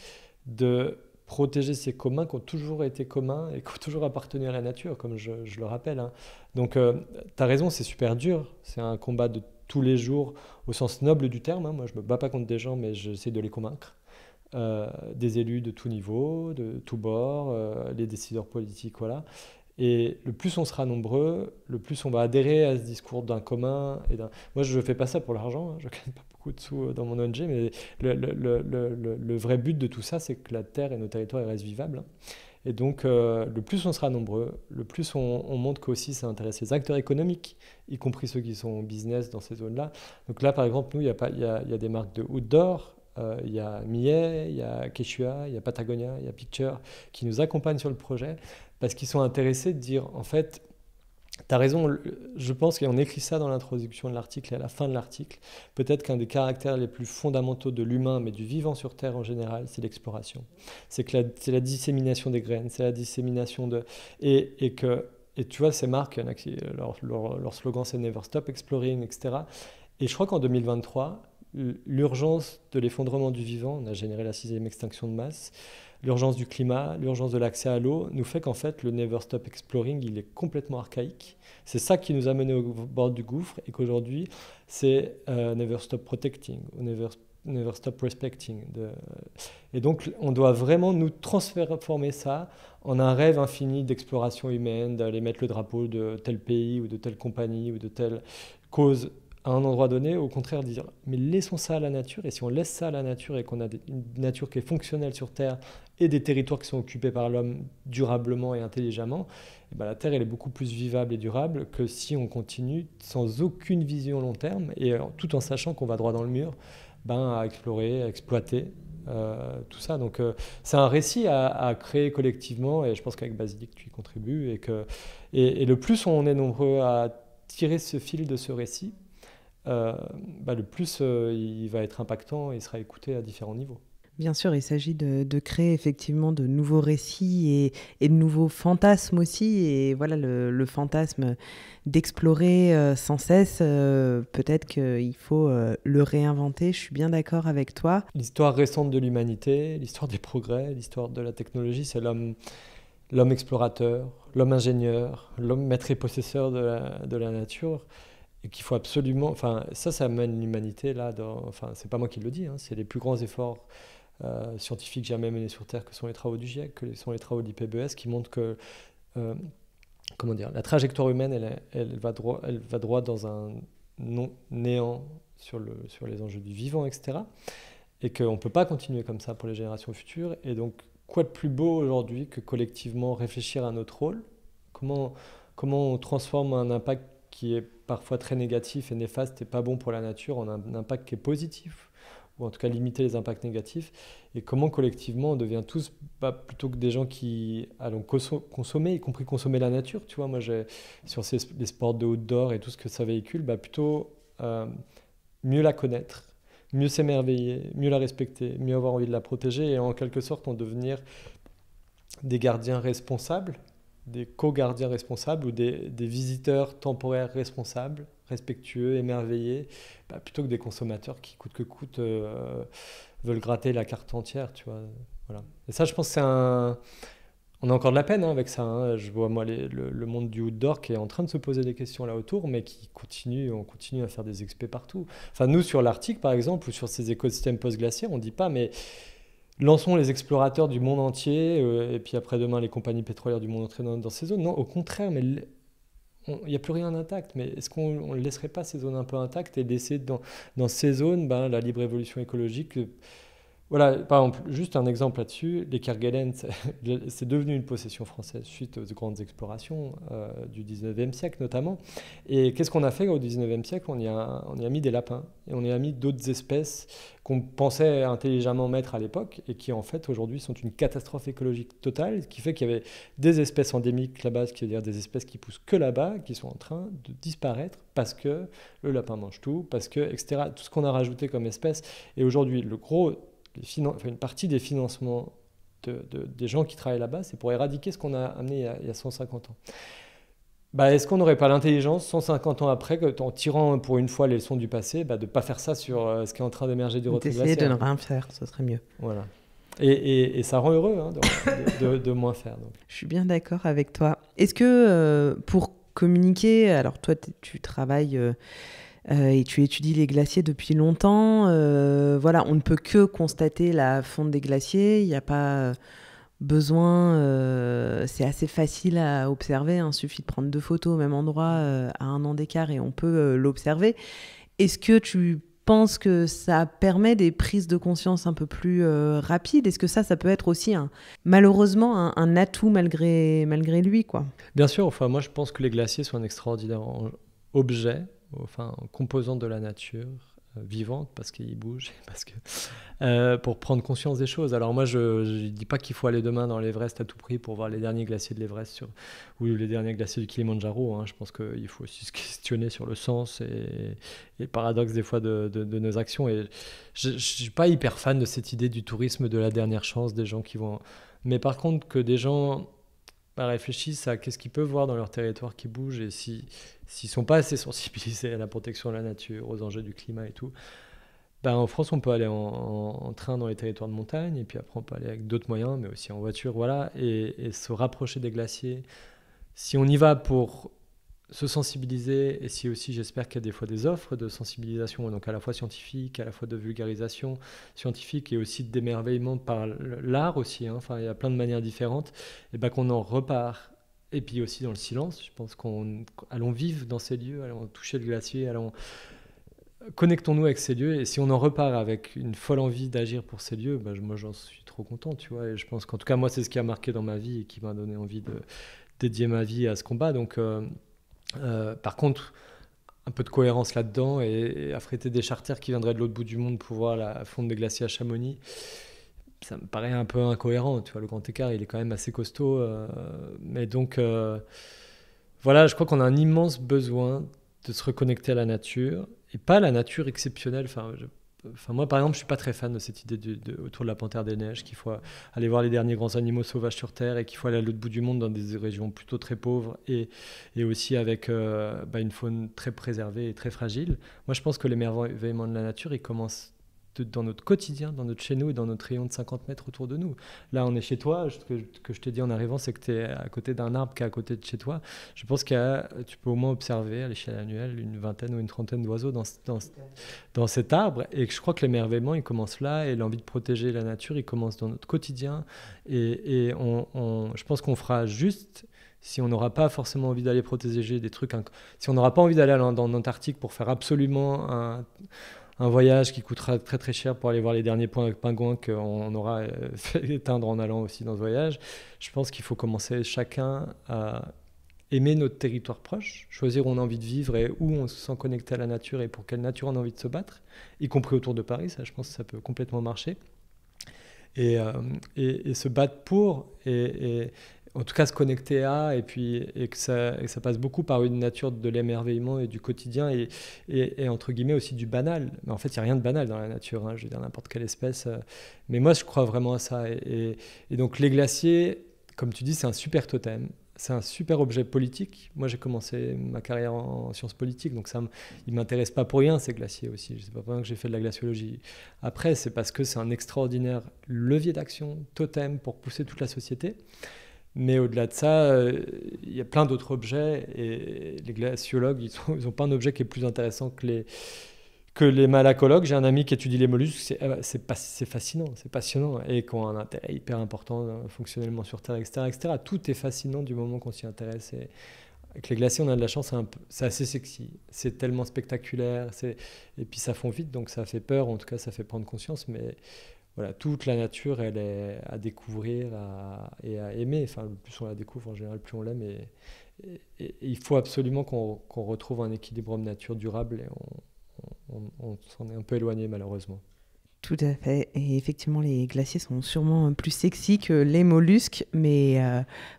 de protéger ces communs qui ont toujours été communs et qui ont toujours appartenu à la nature, comme je le rappelle. Donc, tu as raison, c'est super dur. C'est un combat de tous les jours au sens noble du terme. Moi, je ne me bats pas contre des gens, mais j'essaie de les convaincre. Des élus de tout niveau, de tout bord, les décideurs politiques, voilà. Et le plus on sera nombreux, le plus on va adhérer à ce discours d'un commun. Moi, je ne fais pas ça pour l'argent, je ne gagne pas beaucoup de sous dans mon ONG, mais le vrai but de tout ça, c'est que la terre et nos territoires restent vivables. Et donc, le plus on sera nombreux, le plus on montre qu'aussi ça intéresse les acteurs économiques, y compris ceux qui sont en business dans ces zones-là. Donc là, par exemple, nous, il y a des marques de outdoor. Il y a Millet, il y a Quechua, il y a Patagonia, il y a Picture qui nous accompagnent sur le projet parce qu'ils sont intéressés de dire en fait, tu as raison, je pense qu'on écrit ça dans l'introduction de l'article et à la fin de l'article, peut-être qu'un des caractères les plus fondamentaux de l'humain mais du vivant sur Terre en général, c'est l'exploration. C'est la dissémination des graines, c'est la dissémination de... Et tu vois, ces marques, il y en a qui, leur slogan c'est Never Stop Exploring, etc. Et je crois qu'en 2023, l'urgence de l'effondrement du vivant, on a généré la 6e extinction de masse, l'urgence du climat, l'urgence de l'accès à l'eau, nous fait qu'en fait le Never Stop Exploring, il est complètement archaïque. C'est ça qui nous a menés au bord du gouffre et qu'aujourd'hui, c'est Never Stop Protecting, ou Never Stop Respecting. Et donc, on doit vraiment nous transformer ça en un rêve infini d'exploration humaine, d'aller mettre le drapeau de tel pays ou de telle compagnie ou de telle cause à un endroit donné, au contraire dire mais laissons ça à la nature, et si on laisse ça à la nature et qu'on a une nature qui est fonctionnelle sur Terre et des territoires qui sont occupés par l'homme durablement et intelligemment, et la Terre elle est beaucoup plus vivable et durable que si on continue sans aucune vision long terme et tout en sachant qu'on va droit dans le mur à explorer, à exploiter tout ça. Donc c'est un récit à créer collectivement et je pense qu'avec Basilic tu y contribues et le plus on est nombreux à tirer ce fil de ce récit, le plus il va être impactant et il sera écouté à différents niveaux. Bien sûr, il s'agit de créer effectivement de nouveaux récits et de nouveaux fantasmes aussi. Et voilà, le fantasme d'explorer sans cesse, peut-être qu'il faut le réinventer. Je suis bien d'accord avec toi. L'histoire récente de l'humanité, l'histoire des progrès, l'histoire de la technologie, c'est l'homme explorateur, l'homme ingénieur, l'homme maître et possesseur de la nature. Et qu'il faut absolument... ça mène l'humanité là c'est pas moi qui le dis, c'est les plus grands efforts scientifiques jamais menés sur Terre que sont les travaux du GIEC, que sont les travaux de l'IPBES qui montrent que la trajectoire humaine elle va droit dans un néant sur les enjeux du vivant, etc. Et qu'on ne peut pas continuer comme ça pour les générations futures. Et donc, quoi de plus beau aujourd'hui que collectivement réfléchir à notre rôle, comment on transforme un impact qui est parfois très négatif et néfaste et pas bon pour la nature en un impact qui est positif, ou en tout cas limiter les impacts négatifs, et comment collectivement on devient tous, plutôt que des gens qui allons consommer, y compris consommer la nature, tu vois, moi sur les sports de outdoor et tout ce que ça véhicule, plutôt mieux la connaître, mieux s'émerveiller, mieux la respecter, mieux avoir envie de la protéger, et en quelque sorte en devenir des gardiens responsables, des co-gardiens responsables ou des visiteurs temporaires responsables, respectueux, émerveillés, plutôt que des consommateurs qui, coûte que coûte, veulent gratter la carte entière, tu vois. Voilà. Et ça, je pense que on a encore de la peine avec ça. Hein. Je vois moi le monde du outdoor qui est en train de se poser des questions là autour, mais on continue à faire des expés partout. Enfin, nous, sur l'Arctique, par exemple, ou sur ces écosystèmes post-glaciaires, on ne dit pas, mais lançons les explorateurs du monde entier, et puis après-demain, les compagnies pétrolières du monde entier dans ces zones. Non, au contraire, mais il n'y a plus rien intact. Mais est-ce qu'on ne laisserait pas ces zones un peu intactes et laisser dans ces zones la libre évolution écologique voilà, par exemple, juste un exemple là-dessus, les Kerguelen, c'est devenu une possession française suite aux grandes explorations du 19e siècle notamment. Et qu'est-ce qu'on a fait au 19e siècle? On y a mis des lapins et on y a mis d'autres espèces qu'on pensait intelligemment mettre à l'époque et qui en fait aujourd'hui sont une catastrophe écologique totale, ce qui fait qu'il y avait des espèces endémiques là-bas, ce qui veut dire des espèces qui poussent que là-bas, qui sont en train de disparaître parce que le lapin mange tout, parce que, etc. Tout ce qu'on a rajouté comme espèces. Et aujourd'hui, une partie des financements des gens qui travaillent là-bas, c'est pour éradiquer ce qu'on a amené il y a 150 ans. Est-ce qu'on n'aurait pas l'intelligence, 150 ans après, en tirant pour une fois les leçons du passé, de ne pas faire ça sur ce qui est en train d'émerger du retrait glaciaire? D'essayer de ne rien faire, ce serait mieux. Voilà. Et ça rend heureux de moins faire. Donc. Je suis bien d'accord avec toi. Est-ce que pour communiquer, alors toi tu travailles... et tu étudies les glaciers depuis longtemps. Voilà, on ne peut que constater la fonte des glaciers. Il n'y a pas besoin... c'est assez facile à observer. Il suffit de prendre 2 photos au même endroit à 1 an d'écart et on peut l'observer. Est-ce que tu penses que ça permet des prises de conscience un peu plus rapides? Est-ce que ça peut être aussi malheureusement un atout malgré lui, quoi? Bien sûr. Enfin, moi, je pense que les glaciers sont un extraordinaire objet, composante de la nature vivante, parce qu'ils bougent, pour prendre conscience des choses. Alors moi, je ne dis pas qu'il faut aller demain dans l'Everest à tout prix pour voir les derniers glaciers de l'Everest ou les derniers glaciers du Kilimandjaro. Hein. Je pense qu'il faut aussi se questionner sur le sens et le paradoxe des fois de nos actions. Et je ne suis pas hyper fan de cette idée du tourisme de la dernière chance, des gens qui vont... Mais par contre, que des gens... réfléchissent à qu'est-ce qu'ils peuvent voir dans leur territoire qui bouge et s'ils ne sont pas assez sensibilisés à la protection de la nature, aux enjeux du climat et tout. En France, on peut aller en train dans les territoires de montagne et puis après, on peut aller avec d'autres moyens, mais aussi en voiture, voilà, et se rapprocher des glaciers. Si on y va pour se sensibiliser, et si aussi j'espère qu'il y a des fois des offres de sensibilisation, donc à la fois scientifique, à la fois de vulgarisation scientifique et aussi d'émerveillement par l'art aussi, hein. Enfin, il y a plein de manières différentes, et qu'on en repart. Et puis aussi dans le silence, je pense allons vivre dans ces lieux, allons toucher le glacier, connectons-nous avec ces lieux, et si on en repart avec une folle envie d'agir pour ces lieux, moi j'en suis trop content, tu vois, et je pense qu'en tout cas moi c'est ce qui a marqué dans ma vie et qui m'a donné envie de dédier ma vie à ce combat, donc... par contre, un peu de cohérence là-dedans et affréter des charters qui viendraient de l'autre bout du monde pour voir la fonte des glaciers à Chamonix, ça me paraît un peu incohérent. Tu vois, le grand écart, il est quand même assez costaud. Mais donc, voilà, je crois qu'on a un immense besoin de se reconnecter à la nature et pas la nature exceptionnelle. Moi, par exemple, je ne suis pas très fan de cette idée autour de la panthère des neiges, qu'il faut aller voir les derniers grands animaux sauvages sur Terre et qu'il faut aller à l'autre bout du monde dans des régions plutôt très pauvres et aussi avec une faune très préservée et très fragile. Moi, je pense que l'émerveillement de la nature, il commence dans notre quotidien, chez nous et dans notre rayon de 50 mètres autour de nous. Là, on est chez toi. Ce que je t'ai dit en arrivant, c'est que tu es à côté d'un arbre qui est à côté de chez toi. Je pense que tu peux au moins observer à l'échelle annuelle une vingtaine ou une trentaine d'oiseaux dans cet arbre. Et je crois que l'émerveillement, il commence là. Et l'envie de protéger la nature, il commence dans notre quotidien. Et je pense qu'on fera juste... Si on n'aura pas forcément envie d'aller protéger des trucs... Si on n'aura pas envie d'aller dans l'Antarctique pour faire absolument un voyage qui coûtera très très cher pour aller voir les derniers pingouins qu'on aura fait éteindre en allant aussi dans ce voyage, je pense qu'il faut commencer chacun à aimer notre territoire proche, choisir où on a envie de vivre et où on se sent connecté à la nature et pour quelle nature on a envie de se battre, y compris autour de Paris. Ça, je pense que ça peut complètement marcher. Et se battre pour... en tout cas se connecter à, et que ça passe beaucoup par une nature de l'émerveillement et du quotidien et entre guillemets aussi du banal. Mais en fait, il n'y a rien de banal dans la nature, hein, je veux dire n'importe quelle espèce. Mais moi, je crois vraiment à ça. Et donc les glaciers, comme tu dis, c'est un super totem. c'est un super objet politique. Moi, j'ai commencé ma carrière en sciences politiques, donc il ne m'intéresse pas pour rien, ces glaciers aussi. Je sais pas pour rien que j'ai fait de la glaciologie. Après, c'est parce que c'est un extraordinaire levier d'action, totem, pour pousser toute la société. Mais au-delà de ça, il y a plein d'autres objets, et les glaciologues, ils n'ont pas un objet qui est plus intéressant que les malacologues. J'ai un ami qui étudie les mollusques, c'est fascinant, c'est passionnant, et qui ont un intérêt hyper important fonctionnellement sur Terre, etc. Tout est fascinant du moment qu'on s'y intéresse. Et avec les glaciers, on a de la chance, c'est assez sexy, c'est tellement spectaculaire, et puis ça fond vite, donc ça fait peur, en tout cas ça fait prendre conscience, mais voilà, toute la nature, elle est à découvrir et à aimer. Enfin, le plus on la découvre, en général, plus on l'aime. Et il faut absolument qu'on retrouve un équilibre homme-nature durable, et on s'en est un peu éloigné, malheureusement. Tout à fait. Et effectivement, les glaciers sont sûrement plus sexy que les mollusques, mais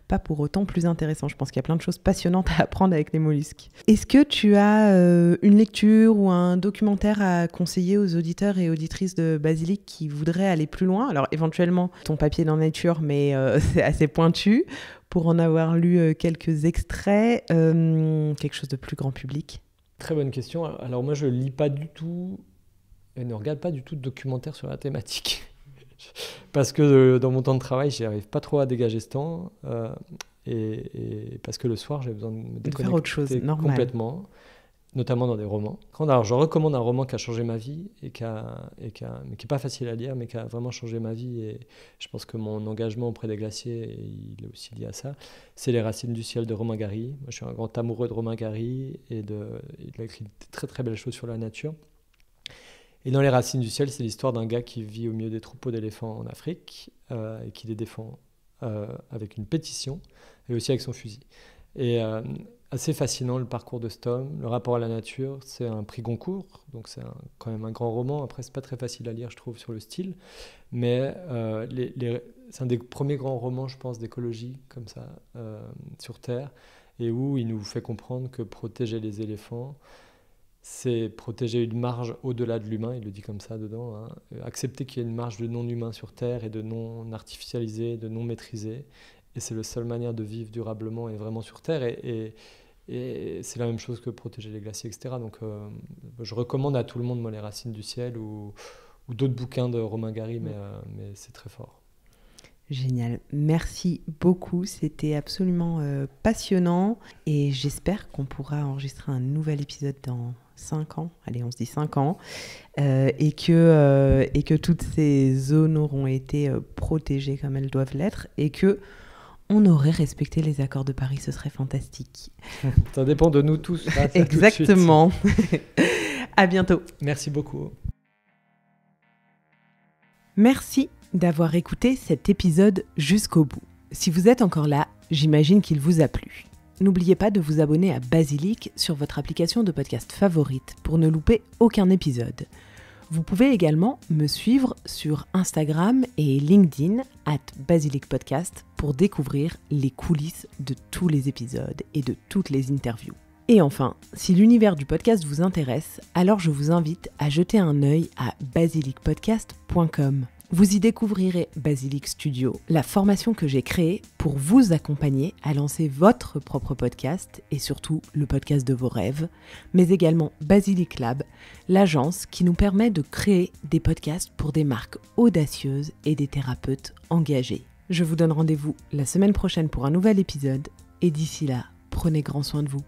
pas pour autant plus intéressants. Je pense qu'il y a plein de choses passionnantes à apprendre avec les mollusques. Est-ce que tu as une lecture ou un documentaire à conseiller aux auditeurs et auditrices de Basilic qui voudraient aller plus loin ? Alors éventuellement, ton papier dans Nature, mais c'est assez pointu. Pour en avoir lu quelques extraits, quelque chose de plus grand public ? Très bonne question. Alors moi, je ne lis pas du tout... et ne regarde pas du tout de documentaires sur la thématique. Parce que dans mon temps de travail, je n'arrive pas trop à dégager ce temps. Et parce que le soir, j'ai besoin de me déconnecter faire autre chose, complètement, notamment dans des romans. Alors, je recommande un roman qui a changé ma vie, mais qui n'est pas facile à lire, mais qui a vraiment changé ma vie. Et je pense que mon engagement auprès des glaciers, il est aussi lié à ça. C'est Les Racines du ciel de Romain Gary. Moi, je suis un grand amoureux de Romain Gary, et il a écrit de très très belles choses sur la nature. Et dans Les Racines du ciel, c'est l'histoire d'un gars qui vit au milieu des troupeaux d'éléphants en Afrique et qui les défend avec une pétition et aussi avec son fusil. Et assez fascinant le parcours de cet homme, le rapport à la nature. C'est un prix Goncourt, donc c'est quand même un grand roman. Après, c'est pas très facile à lire, je trouve, sur le style. Mais c'est un des premiers grands romans, je pense, d'écologie, comme ça, sur Terre, et où il nous fait comprendre que protéger les éléphants, c'est protéger une marge au-delà de l'humain, il le dit comme ça dedans, hein. Accepter qu'il y ait une marge de non-humain sur Terre et de non-artificialisé, de non-maîtrisé. Et c'est la seule manière de vivre durablement et vraiment sur Terre. Et c'est la même chose que protéger les glaciers, etc. Donc je recommande à tout le monde, moi, Les Racines du ciel ou d'autres bouquins de Romain Gary, mais c'est très fort. Génial, merci beaucoup, c'était absolument passionnant et j'espère qu'on pourra enregistrer un nouvel épisode dans 5 ans, allez on se dit 5 ans, et que toutes ces zones auront été protégées comme elles doivent l'être et que on aurait respecté les accords de Paris, ce serait fantastique. Ça dépend de nous tous. Exactement. À bientôt. Merci beaucoup. Merci d'avoir écouté cet épisode jusqu'au bout. Si vous êtes encore là, j'imagine qu'il vous a plu. N'oubliez pas de vous abonner à Basilic sur votre application de podcast favorite pour ne louper aucun épisode. Vous pouvez également me suivre sur Instagram et LinkedIn @BasilicPodcast pour découvrir les coulisses de tous les épisodes et de toutes les interviews. Et enfin, si l'univers du podcast vous intéresse, alors je vous invite à jeter un œil à basilicpodcast.com. Vous y découvrirez Basilic Studio, la formation que j'ai créée pour vous accompagner à lancer votre propre podcast et surtout le podcast de vos rêves, mais également Basilic Lab, l'agence qui nous permet de créer des podcasts pour des marques audacieuses et des thérapeutes engagés. Je vous donne rendez-vous la semaine prochaine pour un nouvel épisode et d'ici là, prenez grand soin de vous.